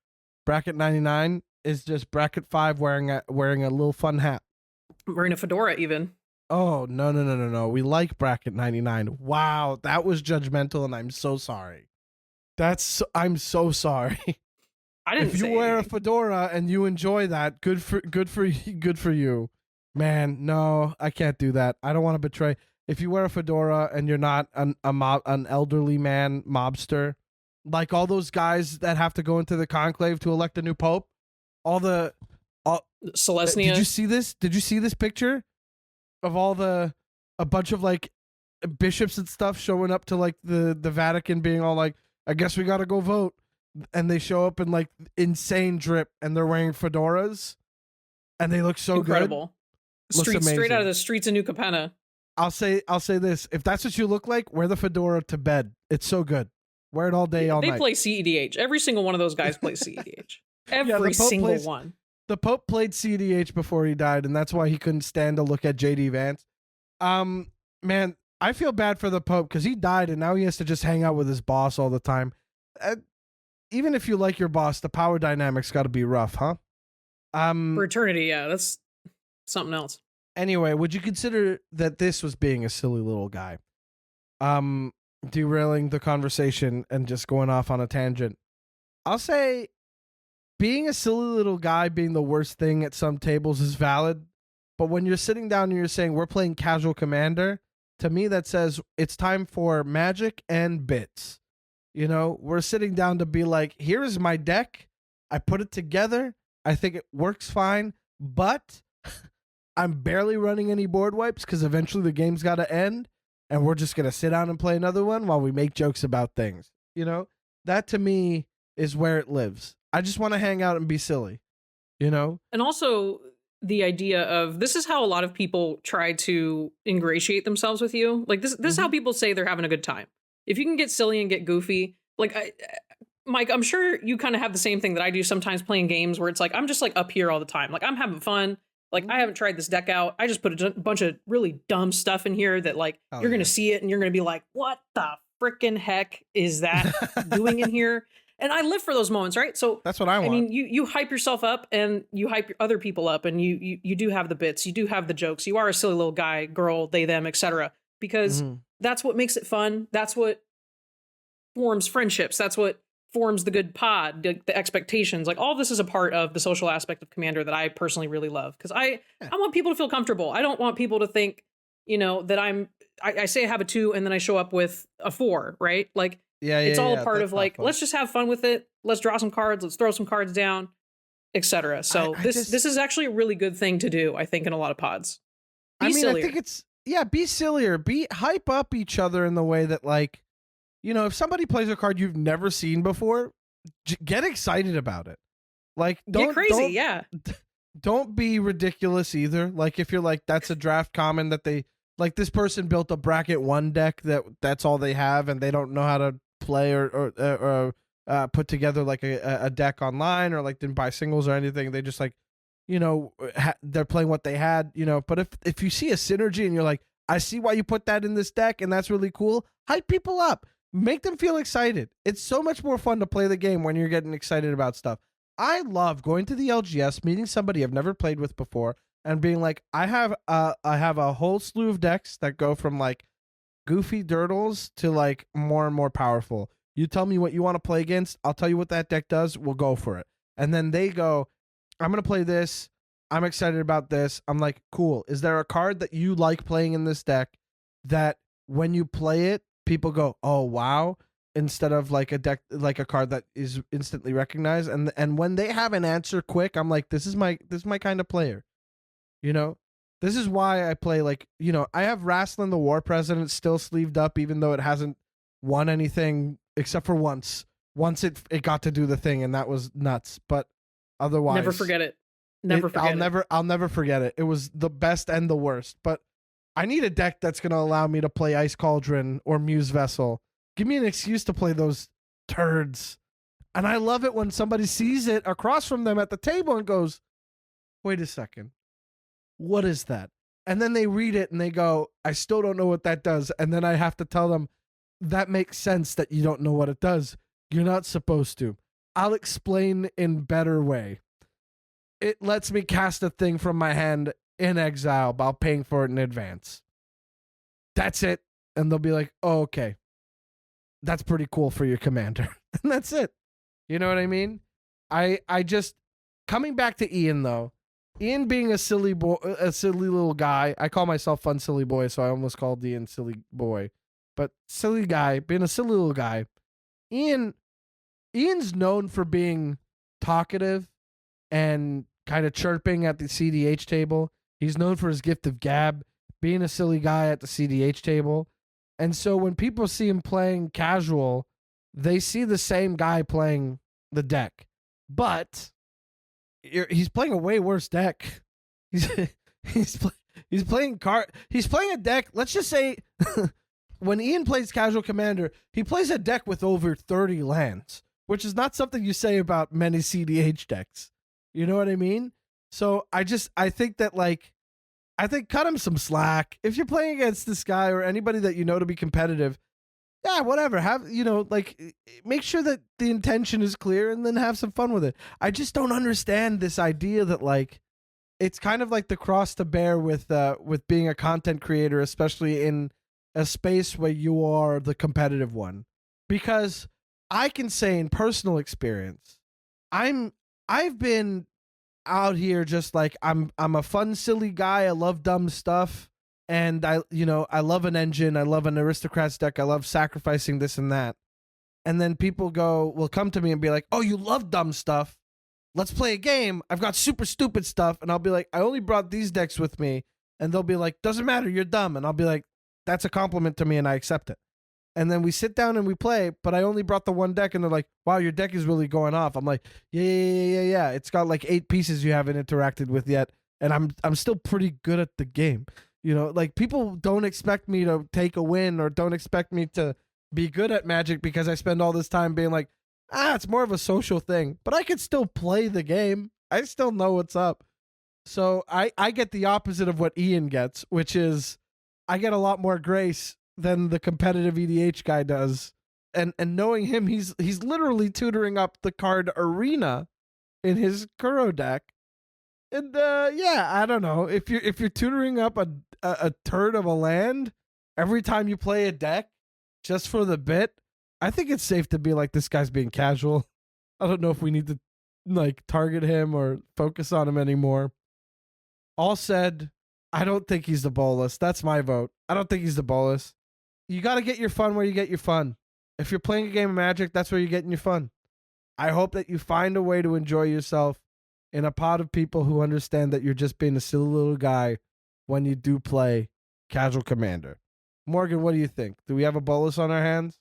B: bracket 99 is just bracket 5 wearing a little fun hat.
A: Wearing a fedora even.
B: Oh, no. We like bracket 99. Wow, that was judgmental and I'm so sorry. I'm so sorry.
A: I didn't.
B: If you wear a fedora and you enjoy that, good for you, man. No, I can't do that. I don't want to betray. If you wear a fedora and you're not an elderly man mobster, like all those guys that have to go into the conclave to elect a new pope,
A: Celestia.
B: Did you see this? Did you see this picture of a bunch of like bishops and stuff showing up to like the Vatican, being all like, I guess we got to go vote. And they show up in like insane drip and they're wearing fedoras and they look so
A: incredible.
B: Good.
A: Straight out of the streets of New Capenna.
B: I'll say this. If that's what you look like, wear the fedora to bed. It's so good. Wear it all day, all night.
A: They play cEDH. Every single one of those guys plays cEDH. Every single one.
B: The Pope played cEDH before he died, and that's why he couldn't stand to look at JD Vance. Man, I feel bad for the Pope because he died and now he has to just hang out with his boss all the time. Even if you like your boss, the power dynamics got to be rough, huh?
A: For eternity, yeah, that's something else.
B: Anyway, would you consider that this was being a silly little guy? Derailing the conversation and just going off on a tangent. I'll say being a silly little guy being the worst thing at some tables is valid, but when you're sitting down and you're saying we're playing casual Commander, to me that says it's time for magic and bits. You know, we're sitting down to be like, here is my deck. I put it together. I think it works fine, but I'm barely running any board wipes because eventually the game's got to end and we're just going to sit down and play another one while we make jokes about things. You know, that to me is where it lives. I just want to hang out and be silly, you know?
A: And also the idea of this is how a lot of people try to ingratiate themselves with you. Like this is how people say they're having a good time. If you can get silly and get goofy, like Mike, I'm sure you kind of have the same thing that I do sometimes playing games where it's like, I'm just like up here all the time. Like I'm having fun. Like I haven't tried this deck out. I just put a bunch of really dumb stuff in here that like, you're going to see it and you're going to be like, what the frickin' heck is that doing in here? And I live for those moments, right? So
B: that's what I want.
A: I mean, you hype yourself up and you hype other people up and you do have the bits, you do have the jokes. You are a silly little guy, girl, they, them, etc. Because that's what makes it fun. That's what forms friendships. That's what forms the good pod, the expectations, like all this is a part of the social aspect of Commander that I personally really love. Because I want people to feel comfortable. I don't want people to think, that I say I have a 2 and then I show up with a 4, right? Like, it's all a part of like, let's just have fun with it. Let's draw some cards. Let's throw some cards down, etc. So this is actually a really good thing to do, I think, in a lot of pods. Be sillier.
B: I think it's, be sillier. Hype up each other in the way that, like, if somebody plays a card you've never seen before, get excited about it. Like,
A: get crazy,
B: don't be ridiculous either. Like, if you're like, that's a draft common that they, like, this person built a bracket 1 deck that's all they have and they don't know how to play or put together like a deck online, or like didn't buy singles or anything. They just like, they're playing what they had, but if you see a synergy and you're like, I see why you put that in this deck and that's really cool, hype people up, make them feel excited. It's so much more fun to play the game when you're getting excited about stuff. I love going to the LGS, meeting somebody I've never played with before and being like, I have a whole slew of decks that go from like goofy dirtles to like more and more powerful. You tell me what you want to play against, I'll tell you what that deck does, we'll go for it. And then they go, I'm going to play this, I'm excited about this. I'm like, cool. Is there a card that you like playing in this deck that when you play it, people go, oh, wow, instead of like a deck, like a card that is instantly recognized? And when they have an answer quick, I'm like, this is my kind of player. This is why I play, like, I have Rasslin the War President still sleeved up, even though it hasn't won anything except for once. Once it got to do the thing, and that was nuts. But otherwise,
A: never forget it.
B: I'll never forget it. It was the best and the worst. But I need a deck that's going to allow me to play Ice Cauldron or Muse Vessel. Give me an excuse to play those turds. And I love it when somebody sees it across from them at the table and goes, wait a second, what is that? And then they read it and they go, I still don't know what that does. And then I have to tell them, that makes sense that you don't know what it does. You're not supposed to. I'll explain in better way. It lets me cast a thing from my hand in exile while paying for it in advance. That's it. And they'll be like, oh, okay. That's pretty cool for your commander. And that's it. You know what I mean? I just, coming back to Ian though, Ian being a silly little guy. I call myself Fun Silly Boy, so I almost called Ian Silly Boy. But silly guy, being a silly little guy. Ian's known for being talkative and kind of chirping at the CEDH table. He's known for his gift of gab, being a silly guy at the CEDH table. And so when people see him playing casual, they see the same guy playing the deck. But he's playing a way worse deck. He's playing a deck. Let's just say when Ian plays casual commander, he plays a deck with over 30 lands, which is not something you say about many CEDH decks. You know what I mean? So I think that, like, cut him some slack. If you're playing against this guy or anybody that you know to be competitive, yeah, whatever. Make sure that the intention is clear and then have some fun with it. I just don't understand this idea that, like, it's kind of like the cross to bear with being a content creator, especially in a space where you are the competitive one. Because I can say in personal experience, I've been out here just like I'm a fun, silly guy. I love dumb stuff. And I love an engine. I love an aristocrats deck. I love sacrificing this and that. And then people will come to me and be like, oh, you love dumb stuff. Let's play a game. I've got super stupid stuff. And I'll be like, I only brought these decks with me. And they'll be like, doesn't matter. You're dumb. And I'll be like, that's a compliment to me and I accept it. And then we sit down and we play, but I only brought the one deck, and they're like, wow, your deck is really going off. I'm like, yeah. It's got like 8 pieces you haven't interacted with yet. And I'm still pretty good at the game. Like, people don't expect me to take a win or don't expect me to be good at Magic because I spend all this time being like, it's more of a social thing, but I can still play the game. I still know what's up. So I get the opposite of what Ian gets, which is I get a lot more grace than the competitive EDH guy does. And knowing him, he's literally tutoring up the card Arena in his Kuro deck. And I don't know. If you're tutoring up a turd of a land every time you play a deck just for the bit, I think it's safe to be like, this guy's being casual. I don't know if we need to like target him or focus on him anymore. All said, I don't think he's the Bolas. That's my vote. I don't think he's the Bolas. You got to get your fun where you get your fun. If you're playing a game of Magic, that's where you're getting your fun. I hope that you find a way to enjoy yourself in a pod of people who understand that you're just being a silly little guy when you do play Casual Commander. Morgan, what do you think? Do we have a Bolas on our hands?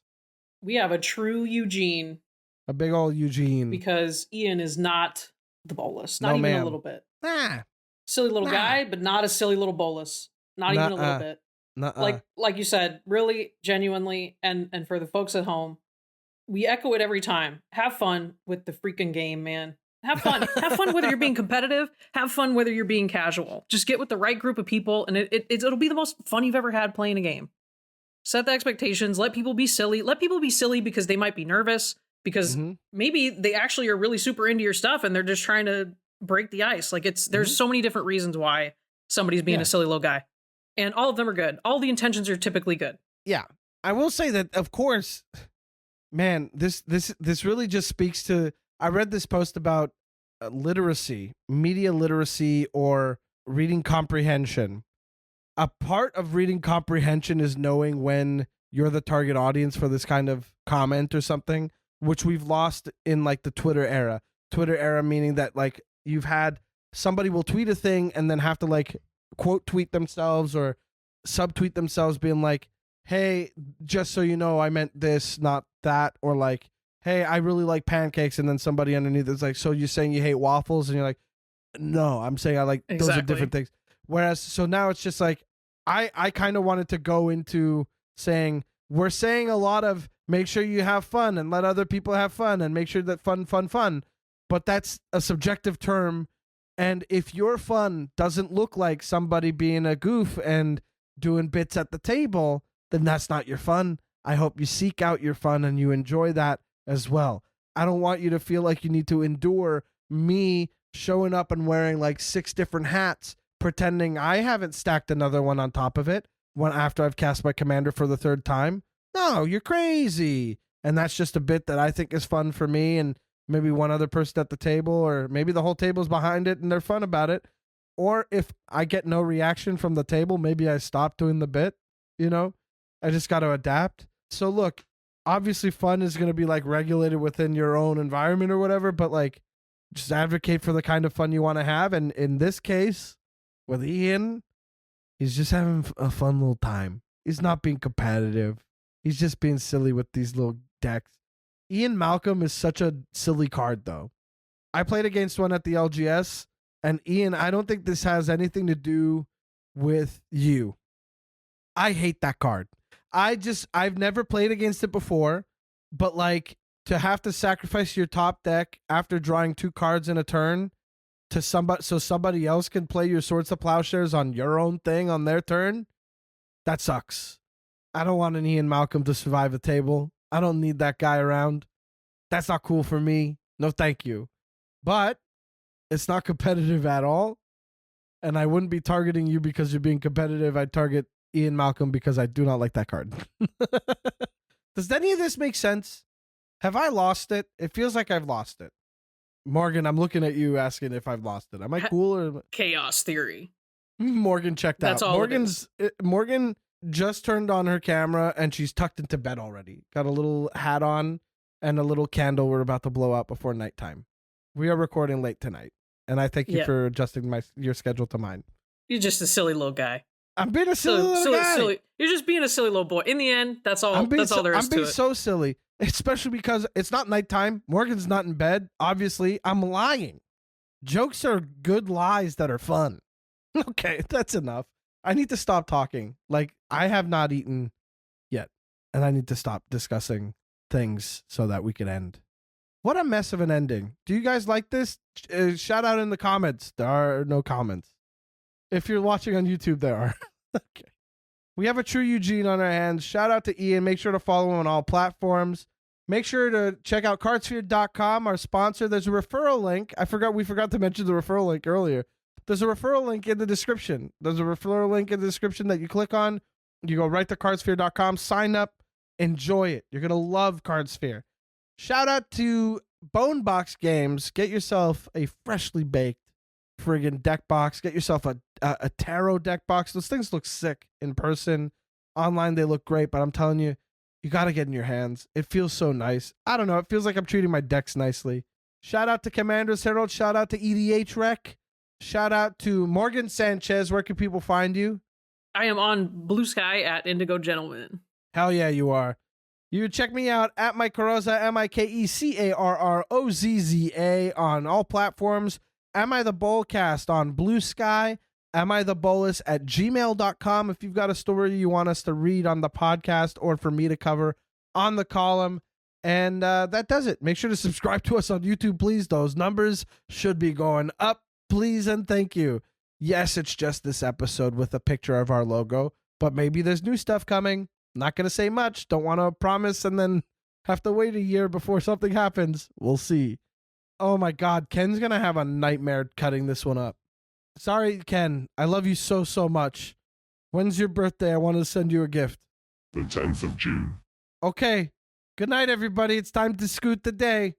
A: We have a true Eugene.
B: A big old Eugene.
A: Because Ian is not the Bolas. Not even a little bit. Silly little guy, but not a silly little Bolas. Not even a little bit. Like you said, really, genuinely, and for the folks at home, we echo it every time. Have fun with the freaking game, man. Have fun. Have fun whether you're being competitive. Have fun whether you're being casual. Just get with the right group of people, and it'll be the most fun you've ever had playing a game. Set the expectations. Let people be silly. Let people be silly because they might be nervous, because maybe they actually are really super into your stuff and they're just trying to break the ice. Like there's so many different reasons why somebody's being a silly little guy, and all of them are good. All the intentions are typically good. Yeah,
B: I will say that, of course, man, this really just speaks to. I read this post about literacy, media literacy, or reading comprehension. A part of reading comprehension is knowing when you're the target audience for this kind of comment or something, which we've lost in like the Twitter era. Twitter era meaning that like you've had somebody will tweet a thing and then have to like quote tweet themselves or subtweet themselves being like, hey, just so you know, I meant this, not that, or like, hey, I really like pancakes, and then somebody underneath is like, so you're saying you hate waffles? And you're like, no, I'm saying I like, those are different things. Whereas, so now it's just like, I kind of wanted to go into saying, we're saying a lot of make sure you have fun and let other people have fun and make sure that fun. But that's a subjective term. And if your fun doesn't look like somebody being a goof and doing bits at the table, then that's not your fun. I hope you seek out your fun and you enjoy that as well. I don't want you to feel like you need to endure me showing up and wearing like 6 different hats, pretending I haven't stacked another one on top of it after I've cast my commander for the 3rd time. No, you're crazy. And that's just a bit that I think is fun for me and maybe one other person at the table, or maybe the whole table's behind it and they're fun about it. Or if I get no reaction from the table, maybe I stop doing the bit, I just got to adapt. So look, obviously fun is going to be like regulated within your own environment or whatever, but like just advocate for the kind of fun you want to have. And in this case, with Ian, he's just having a fun little time. He's not being competitive. He's just being silly with these little decks. Ian Malcolm is such a silly card, though. I played against one at the LGS, and Ian, I don't think this has anything to do with you. I hate that card. I've never played against it before, but like to have to sacrifice your top deck after drawing 2 cards in a turn to somebody else can play your Swords to Plowshares on your own thing on their turn, that sucks. I don't want an Ian Malcolm to survive a table. I don't need that guy around. That's not cool for me. No, thank you. But it's not competitive at all. And I wouldn't be targeting you because you're being competitive. I'd target Ian Malcolm because I do not like that card. Does any of this make sense? Have I lost it? It feels like I've lost it. Morgan, I'm looking at you asking if I've lost it. Am I cool? Or
A: chaos theory?
B: Morgan checked
A: That's
B: out.
A: All
B: Morgan just turned on her camera and she's tucked into bed already. Got a little hat on and a little candle we're about to blow out before nighttime. We are recording late tonight, and I thank you for adjusting your schedule to mine.
A: You're just a silly little guy.
B: I'm being a silly little guy.
A: Silly. You're just being a silly little boy. In the end, that's all. That's all there is to it.
B: I'm being so silly, especially because it's not nighttime. Morgan's not in bed. Obviously, I'm lying. Jokes are good lies that are fun. Okay, that's enough. I need to stop talking. Like, I have not eaten yet, and I need to stop discussing things so that we can end. What a mess of an ending. Do you guys like this? Shout out in the comments. There are no comments. If you're watching on YouTube, there are. Okay. We have a true Eugene on our hands. Shout out to Ian. Make sure to follow him on all platforms. Make sure to check out CardSphere.com, our sponsor. There's a referral link. We forgot to mention the referral link earlier. There's a referral link in the description. There's a referral link in the description that you click on. You go right to CardSphere.com, sign up Enjoy it. You're going to love CardSphere. Shout out to Bonebox Games. Get yourself a freshly baked friggin' deck box. Get yourself a tarot deck box. Those things look sick in person. Online, they look great, but I'm telling you, you got to get in your hands. It feels so nice. I don't know. It feels like I'm treating my decks nicely. Shout out to Commander's Herald. Shout out to EDHREC. Shout out to Morgan Sanchez. Where can people find you?
A: I am on Blue Sky at Indigo Gentleman.
B: Hell yeah, you are. You check me out at Mike Carrozza, MikeCarrozza on all platforms. Am I the Bolcast on Blue Sky? Am I the Bolas at gmail.com if you've got a story you want us to read on the podcast or for me to cover on the column. And that does it. Make sure to subscribe to us on YouTube, please. Those numbers should be going up, please, and thank you. Yes, it's just this episode with a picture of our logo, but maybe there's new stuff coming. Not going to say much. Don't want to promise and then have to wait a year before something happens. We'll see. Oh my God, Ken's going to have a nightmare cutting this one up. Sorry, Ken. I love you so, so much. When's your birthday? I want to send you a gift.
D: The 10th of June.
B: Okay. Good night, everybody. It's time to scoot the day.